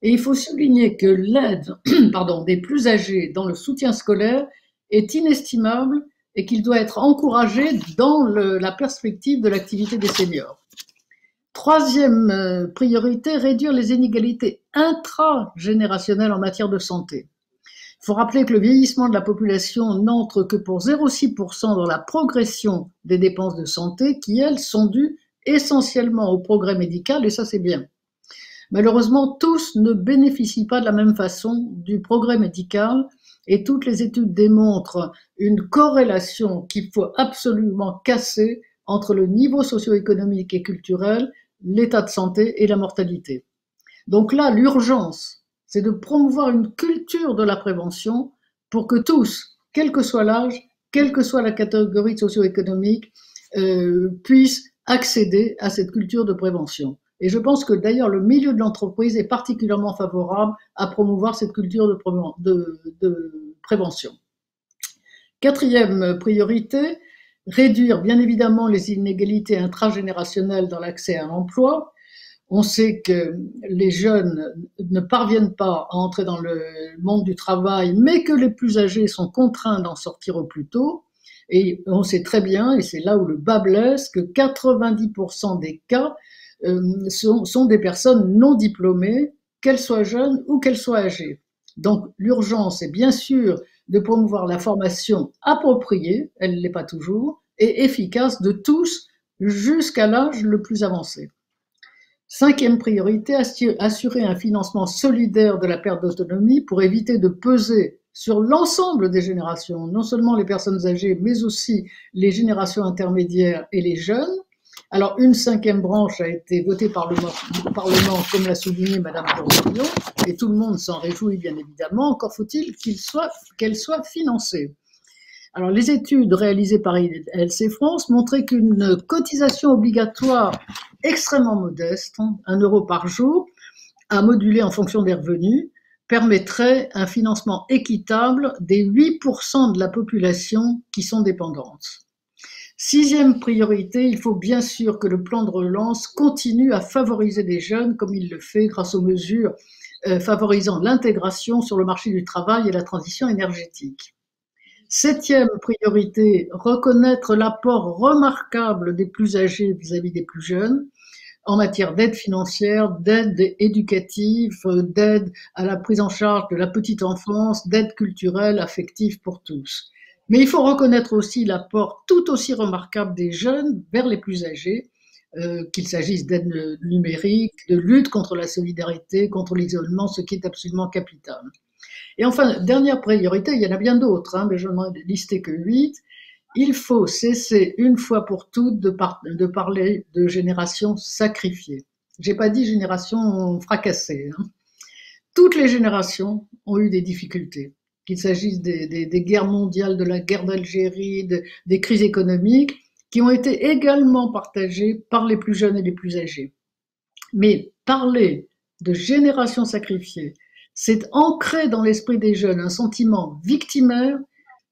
Et il faut souligner que l'aide des plus âgés dans le soutien scolaire est inestimable et qu'il doit être encouragé dans la perspective de l'activité des seniors. Troisième priorité, réduire les inégalités intragénérationnelles en matière de santé. Il faut rappeler que le vieillissement de la population n'entre que pour 0,6% dans la progression des dépenses de santé qui, elles, sont dues essentiellement au progrès médical, et ça c'est bien. Malheureusement, tous ne bénéficient pas de la même façon du progrès médical et toutes les études démontrent une corrélation qu'il faut absolument casser entre le niveau socio-économique et culturel, l'état de santé et la mortalité. Donc là, l'urgence, c'est de promouvoir une culture de la prévention pour que tous, quel que soit l'âge, quelle que soit la catégorie socio-économique, puissent accéder à cette culture de prévention. Et je pense que d'ailleurs le milieu de l'entreprise est particulièrement favorable à promouvoir cette culture de prévention. Quatrième priorité, réduire bien évidemment les inégalités intragénérationnelles dans l'accès à l'emploi. On sait que les jeunes ne parviennent pas à entrer dans le monde du travail, mais que les plus âgés sont contraints d'en sortir au plus tôt. Et on sait très bien, et c'est là où le bas blesse, que 90% des cas sont des personnes non diplômées, qu'elles soient jeunes ou qu'elles soient âgées. Donc l'urgence est bien sûr de promouvoir la formation appropriée, elle ne l'est pas toujours, et efficace de tous jusqu'à l'âge le plus avancé. Cinquième priorité, assurer un financement solidaire de la perte d'autonomie pour éviter de peser sur l'ensemble des générations, non seulement les personnes âgées, mais aussi les générations intermédiaires et les jeunes. Alors, une 5e branche a été votée par le Parlement, comme l'a souligné Madame Bourguignon, et tout le monde s'en réjouit, bien évidemment. Encore faut-il qu'elle soit financée. Alors, les études réalisées par LC France montraient qu'une cotisation obligatoire extrêmement modeste, 1 euro par jour, à moduler en fonction des revenus, permettrait un financement équitable des 8% de la population qui sont dépendantes. 6e priorité, il faut bien sûr que le plan de relance continue à favoriser les jeunes, comme il le fait grâce aux mesures favorisant l'intégration sur le marché du travail et la transition énergétique. 7e priorité, reconnaître l'apport remarquable des plus âgés vis-à-vis des plus jeunes en matière d'aide financière, d'aide éducative, d'aide à la prise en charge de la petite enfance, d'aide culturelle, affective pour tous. Mais il faut reconnaître aussi l'apport tout aussi remarquable des jeunes vers les plus âgés, qu'il s'agisse d'aide numérique, de lutte contre la solidarité, contre l'isolement, ce qui est absolument capital. Et enfin, dernière priorité, il y en a bien d'autres, mais je n'en ai listé que 8. Il faut cesser une fois pour toutes de parler de génération sacrifiée. J'ai pas dit génération fracassée. Toutes les générations ont eu des difficultés, qu'il s'agisse des guerres mondiales, de la guerre d'Algérie, des crises économiques, qui ont été également partagées par les plus jeunes et les plus âgés. Mais parler de génération sacrifiée, c'est ancrer dans l'esprit des jeunes un sentiment victimaire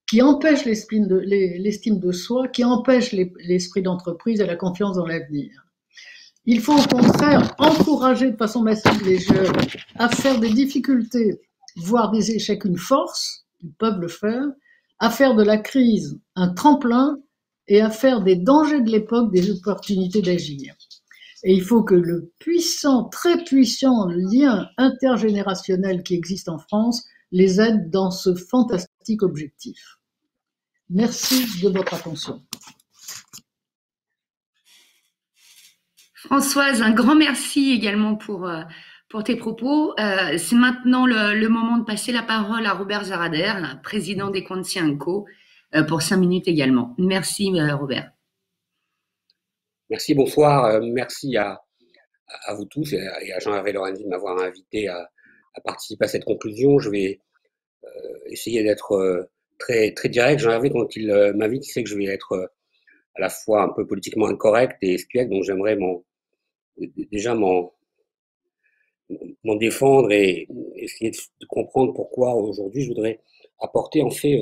qui empêche l'estime de soi, qui empêche l'esprit d'entreprise et la confiance dans l'avenir. Il faut au contraire encourager de façon massive les jeunes à faire des difficultés, voire des échecs une force, ils peuvent le faire, à faire de la crise un tremplin et à faire des dangers de l'époque des opportunités d'agir. Et il faut que le puissant, très puissant lien intergénérationnel qui existe en France les aide dans ce fantastique objectif. Merci de votre attention. Françoise, un grand merci également pour tes propos. C'est maintenant le moment de passer la parole à Robert Zarader, président des Quantia & Co, pour 5 minutes également. Merci Robert. Merci, bonsoir. Merci à vous tous et à Jean-Hervé Lorenzi de m'avoir invité à participer à cette conclusion. Je vais essayer d'être très, très direct. Jean-Hervé, quand il m'invite, il sait que je vais être à la fois un peu politiquement incorrect et espiègle, donc j'aimerais déjà m'en défendre et essayer de comprendre pourquoi aujourd'hui je voudrais apporter en fait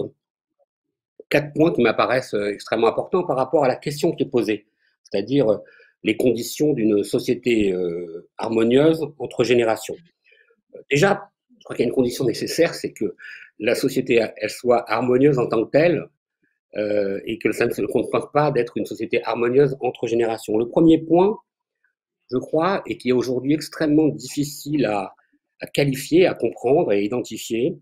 4 points qui m'apparaissent extrêmement importants par rapport à la question qui est posée, c'est-à-dire les conditions d'une société harmonieuse entre générations. Déjà, je crois qu'il y a une condition nécessaire, c'est que la société elle soit harmonieuse en tant que telle et que ça ne se contente pas d'être une société harmonieuse entre générations. Le premier point, je crois, et qui est aujourd'hui extrêmement difficile à qualifier, à comprendre et identifier,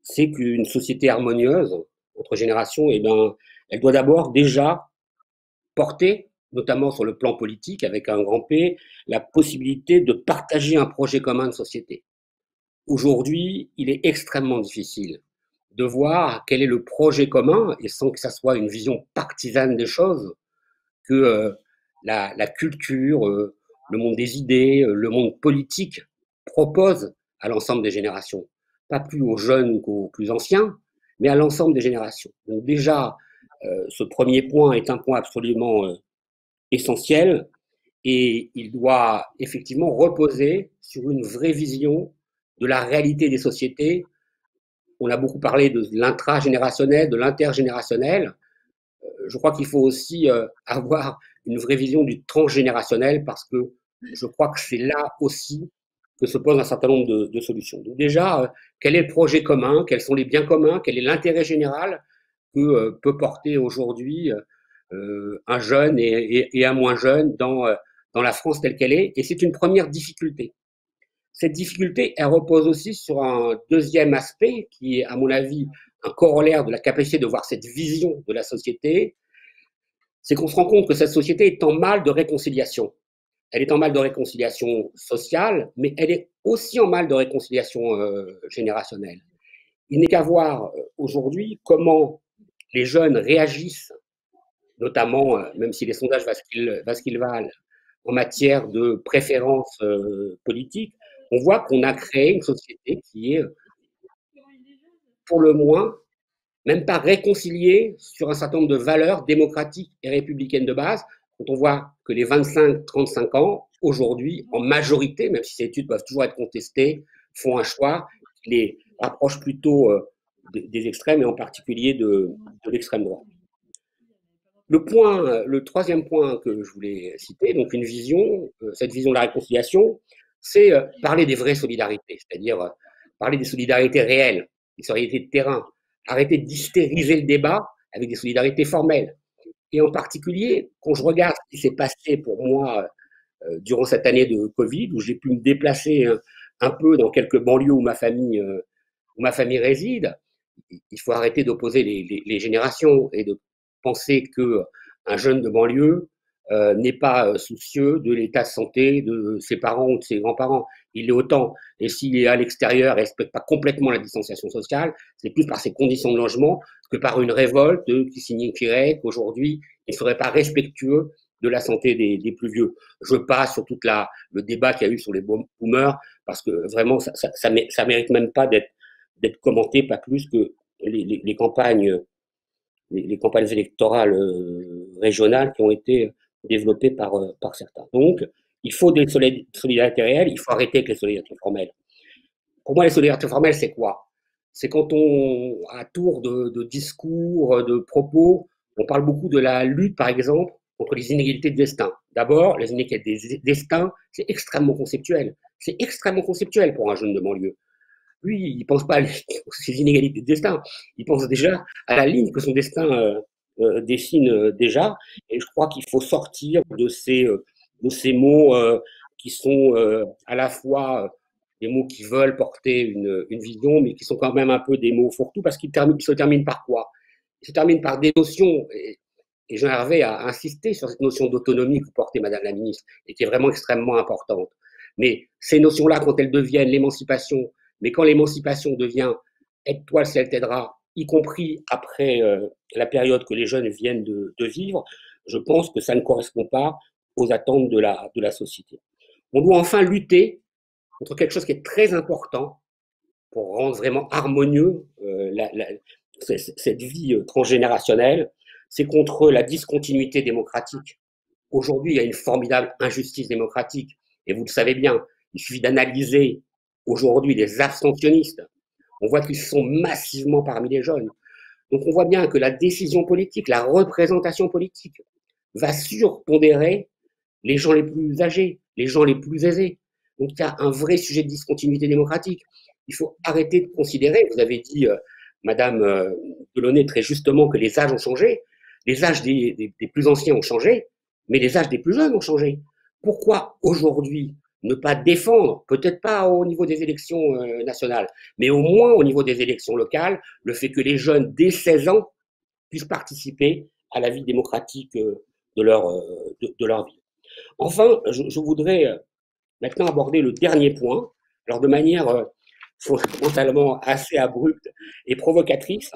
c'est qu'une société harmonieuse entre générations, eh ben, elle doit d'abord déjà porter, notamment sur le plan politique, avec un grand P, la possibilité de partager un projet commun de société. Aujourd'hui, il est extrêmement difficile de voir quel est le projet commun, et sans que ça soit une vision partisane des choses, que la culture, le monde des idées, le monde politique propose à l'ensemble des générations. Pas plus aux jeunes qu'aux plus anciens, mais à l'ensemble des générations. Donc déjà, ce premier point est un point absolument essentiel et il doit effectivement reposer sur une vraie vision de la réalité des sociétés. On a beaucoup parlé de l'intragénérationnel, de l'intergénérationnel. Je crois qu'il faut aussi avoir une vraie vision du transgénérationnel parce que je crois que c'est là aussi que se pose un certain nombre de solutions. Donc déjà, quel est le projet commun? Quels sont les biens communs? Quel est l'intérêt général que peut porter aujourd'hui un jeune et un moins jeune dans la France telle qu'elle est? Et c'est une première difficulté. Cette difficulté, elle repose aussi sur un deuxième aspect qui est, à mon avis, un corollaire de la capacité de voir cette vision de la société, c'est qu'on se rend compte que cette société est en mal de réconciliation. Elle est en mal de réconciliation sociale, mais elle est aussi en mal de réconciliation générationnelle. Il n'est qu'à voir aujourd'hui comment les jeunes réagissent notamment, même si les sondages valent ce qu'ils valent, en matière de préférences politiques, on voit qu'on a créé une société qui est, pour le moins, même pas réconciliée sur un certain nombre de valeurs démocratiques et républicaines de base, quand on voit que les 25-35 ans, aujourd'hui, en majorité, même si ces études peuvent toujours être contestées, font un choix qui les rapproche plutôt des extrêmes et en particulier de l'extrême droite. Le troisième point que je voulais citer, donc une vision, cette vision de la réconciliation, c'est parler des vraies solidarités, c'est-à-dire parler des solidarités réelles, des solidarités de terrain, arrêter d'hystériser le débat avec des solidarités formelles. Et en particulier, quand je regarde ce qui s'est passé pour moi durant cette année de Covid, où j'ai pu me déplacer un peu dans quelques banlieues où ma famille réside, il faut arrêter d'opposer les générations et de penser qu'un jeune de banlieue n'est pas soucieux de l'état de santé de ses parents ou de ses grands-parents. Il l'est autant. Et s'il est à l'extérieur et ne respecte pas complètement la distanciation sociale, c'est plus par ses conditions de logement que par une révolte qui signifierait qu'aujourd'hui, il ne serait pas respectueux de la santé des plus vieux. Je passe sur tout le débat qu'il y a eu sur les boomers, parce que vraiment, ça mérite même pas d'être commenté, pas plus que les campagnes électorales régionales qui ont été développées par certains. Donc, il faut des solidarités réelles, il faut arrêter avec les solidarités formelles. Pour moi, les solidarités formelles, c'est quoi? C'est quand à tour de discours, de propos, on parle beaucoup de la lutte, par exemple, contre les inégalités de destin. D'abord, les inégalités de destin, c'est extrêmement conceptuel. C'est extrêmement conceptuel pour un jeune de banlieue. Lui, il ne pense pas à ces inégalités de destin. Il pense déjà à la ligne que son destin dessine déjà. Et je crois qu'il faut sortir de ces mots qui sont à la fois des mots qui veulent porter une vision, mais qui sont quand même un peu des mots fourre-tout, parce qu'ils se terminent par quoi? Ils se terminent par des notions, et Jean-Hervé a insisté sur cette notion d'autonomie que vous portez, Madame la Ministre, et qui est vraiment extrêmement importante. Mais ces notions-là, quand elles deviennent l'émancipation, mais quand l'émancipation devient « aide-toi si elle t'aidera », y compris après la période que les jeunes viennent de vivre, je pense que ça ne correspond pas aux attentes de la société. On doit enfin lutter contre quelque chose qui est très important pour rendre vraiment harmonieux cette vie transgénérationnelle, c'est contre la discontinuité démocratique. Aujourd'hui, il y a une formidable injustice démocratique, et vous le savez bien, il suffit d'analyser aujourd'hui les abstentionnistes. On voit qu'ils sont massivement parmi les jeunes. Donc on voit bien que la décision politique, la représentation politique, va surpondérer les gens les plus âgés, les gens les plus aisés. Donc il y a un vrai sujet de discontinuité démocratique. Il faut arrêter de considérer, vous avez dit, Madame Delaunay, très justement, que les âges ont changé. Les âges des plus anciens ont changé, mais les âges des plus jeunes ont changé. Pourquoi aujourd'hui ne pas défendre, peut-être pas au niveau des élections nationales, mais au moins au niveau des élections locales, le fait que les jeunes dès 16 ans puissent participer à la vie démocratique de leur vie. Enfin, je voudrais maintenant aborder le dernier point, alors de manière fondamentalement assez abrupte et provocatrice.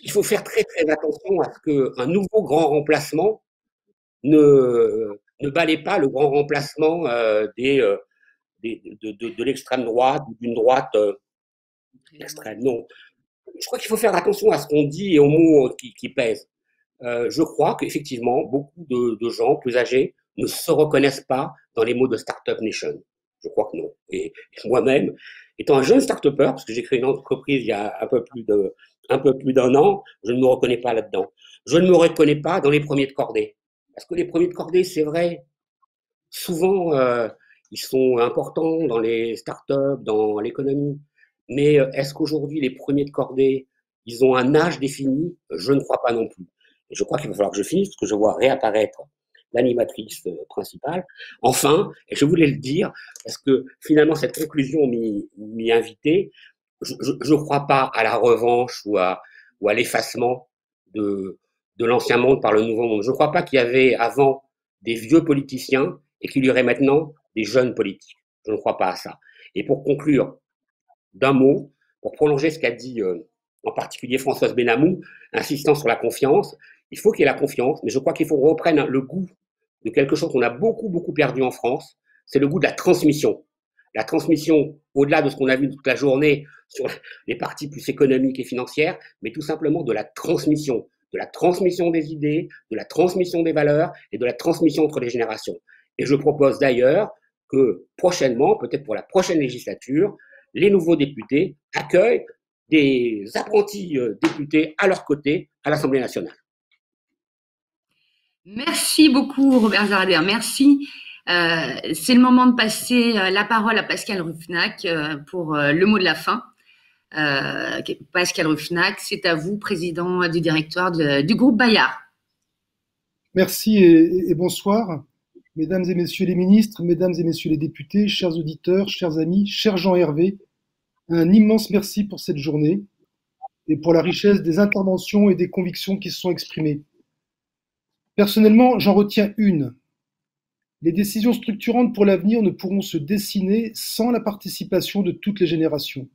Il faut faire très très attention à ce qu'un nouveau grand remplacement ne balaie pas le grand remplacement de l'extrême droite ou d'une droite extrême. Non. Je crois qu'il faut faire attention à ce qu'on dit et aux mots qui pèsent. Je crois qu'effectivement, beaucoup de gens plus âgés ne se reconnaissent pas dans les mots de Startup Nation. Je crois que non. Et moi-même, étant un jeune start-upper, parce que j'ai créé une entreprise il y a un peu plus d'un an, je ne me reconnais pas là-dedans. Je ne me reconnais pas dans les premiers de cordée. Parce que les premiers de cordée, c'est vrai, souvent, ils sont importants dans les startups, dans l'économie. Mais est-ce qu'aujourd'hui, les premiers de cordée, ils ont un âge défini? Je ne crois pas non plus. Et je crois qu'il va falloir que je finisse, parce que je vois réapparaître l'animatrice principale. Enfin, et je voulais le dire, parce que finalement, cette conclusion m'y invitait, je ne crois pas à la revanche ou à l'effacement de l'ancien monde par le nouveau monde. Je ne crois pas qu'il y avait avant des vieux politiciens et qu'il y aurait maintenant des jeunes politiques. Je ne crois pas à ça. Et pour conclure d'un mot, pour prolonger ce qu'a dit en particulier Françoise Benamou, insistant sur la confiance, Il faut qu'il y ait la confiance, mais je crois qu'il faut qu'on reprenne le goût de quelque chose qu'on a beaucoup perdu en France, c'est le goût de la transmission. La transmission, au-delà de ce qu'on a vu toute la journée sur les parties plus économiques et financières, mais tout simplement de la transmission des idées, de la transmission des valeurs et de la transmission entre les générations. Et je propose d'ailleurs que prochainement, peut-être pour la prochaine législature, les nouveaux députés accueillent des apprentis députés à leur côté à l'Assemblée nationale. Merci beaucoup, Robert Zarader. Merci. C'est le moment de passer la parole à Pascal Rufenacht pour le mot de la fin. Pascal Rufenacht, c'est à vous, président du directoire du groupe Bayard. Merci et bonsoir, mesdames et messieurs les ministres, mesdames et messieurs les députés, chers auditeurs, chers amis, cher Jean-Hervé. Un immense merci pour cette journée et pour la richesse des interventions et des convictions qui se sont exprimées. Personnellement, j'en retiens une. Les décisions structurantes pour l'avenir ne pourront se dessiner sans la participation de toutes les générations.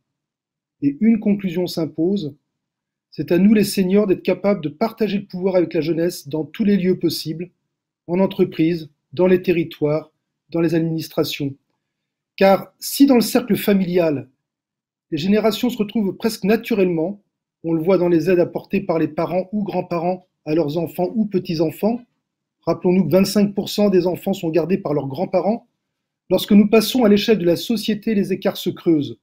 Et une conclusion s'impose, c'est à nous les seniors d'être capables de partager le pouvoir avec la jeunesse dans tous les lieux possibles, en entreprise, dans les territoires, dans les administrations. Car si dans le cercle familial, les générations se retrouvent presque naturellement, on le voit dans les aides apportées par les parents ou grands-parents à leurs enfants ou petits-enfants. Rappelons-nous que 25% des enfants sont gardés par leurs grands-parents. Lorsque nous passons à l'échelle de la société, les écarts se creusent.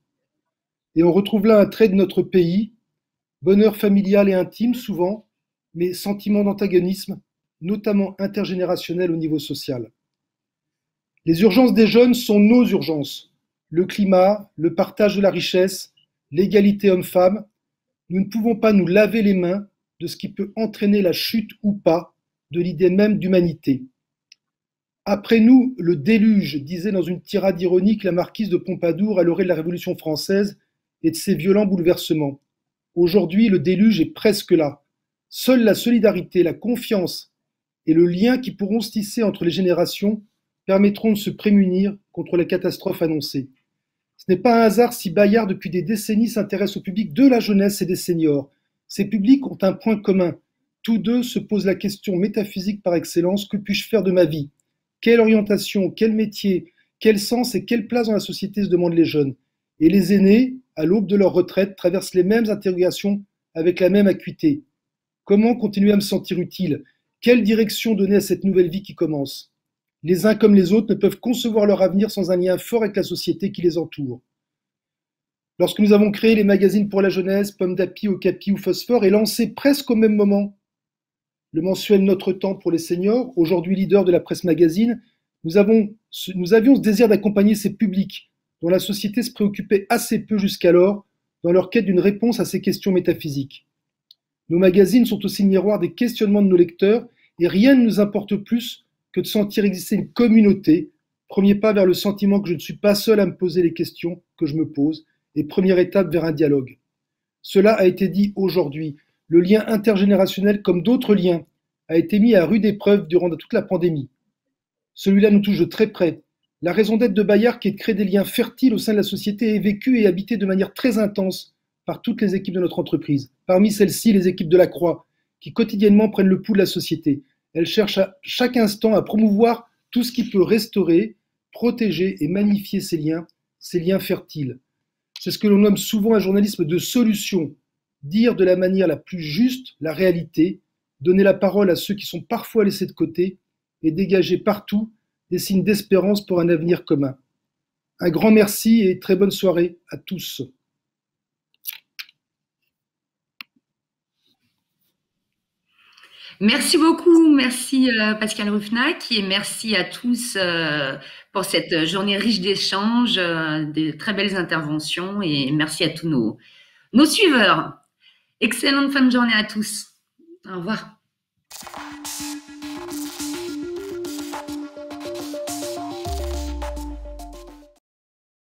Et on retrouve là un trait de notre pays, bonheur familial et intime souvent, mais sentiment d'antagonisme, notamment intergénérationnel au niveau social. Les urgences des jeunes sont nos urgences. Le climat, le partage de la richesse, l'égalité homme-femme. Nous ne pouvons pas nous laver les mains de ce qui peut entraîner la chute ou pas de l'idée même d'humanité. Après nous, le déluge, disait dans une tirade ironique la marquise de Pompadour à l'orée de la Révolution française et de ses violents bouleversements. Aujourd'hui, le déluge est presque là. Seule la solidarité, la confiance et le lien qui pourront se tisser entre les générations permettront de se prémunir contre les catastrophes annoncées. Ce n'est pas un hasard si Bayard, depuis des décennies, s'intéresse au public de la jeunesse et des seniors. Ces publics ont un point commun. Tous deux se posent la question métaphysique par excellence, que puis-je faire de ma vie? Quelle orientation, quel métier, quel sens et quelle place dans la société se demandent les jeunes? Et les aînés, à l'aube de leur retraite, traversent les mêmes interrogations avec la même acuité. Comment continuer à me sentir utile? Quelle direction donner à cette nouvelle vie qui commence? Les uns comme les autres ne peuvent concevoir leur avenir sans un lien fort avec la société qui les entoure. Lorsque nous avons créé les magazines pour la jeunesse, Pomme d'Api, Okapi ou Phosphore, et lancé presque au même moment le mensuel Notre Temps pour les seniors, aujourd'hui leader de la presse magazine, nous avions ce désir d'accompagner ces publics dont la société se préoccupait assez peu jusqu'alors dans leur quête d'une réponse à ces questions métaphysiques. Nos magazines sont aussi le miroir des questionnements de nos lecteurs et rien ne nous importe plus que de sentir exister une communauté, premier pas vers le sentiment que je ne suis pas seul à me poser les questions que je me pose et première étape vers un dialogue. Cela a été dit aujourd'hui. Le lien intergénérationnel, comme d'autres liens, a été mis à rude épreuve durant toute la pandémie. Celui-là nous touche de très près. La raison d'être de Bayard, qui est de créer des liens fertiles au sein de la société, est vécue et habitée de manière très intense par toutes les équipes de notre entreprise. Parmi celles-ci, les équipes de la Croix, qui quotidiennement prennent le pouls de la société. Elles cherchent à chaque instant à promouvoir tout ce qui peut restaurer, protéger et magnifier ces liens fertiles. C'est ce que l'on nomme souvent un journalisme de solution. Dire de la manière la plus juste la réalité, donner la parole à ceux qui sont parfois laissés de côté et dégager partout des signes d'espérance pour un avenir commun. Un grand merci et très bonne soirée à tous. Merci beaucoup, merci Pascal Rufenacht et merci à tous pour cette journée riche d'échanges, de très belles interventions et merci à tous nos suiveurs. Excellente fin de journée à tous. Au revoir.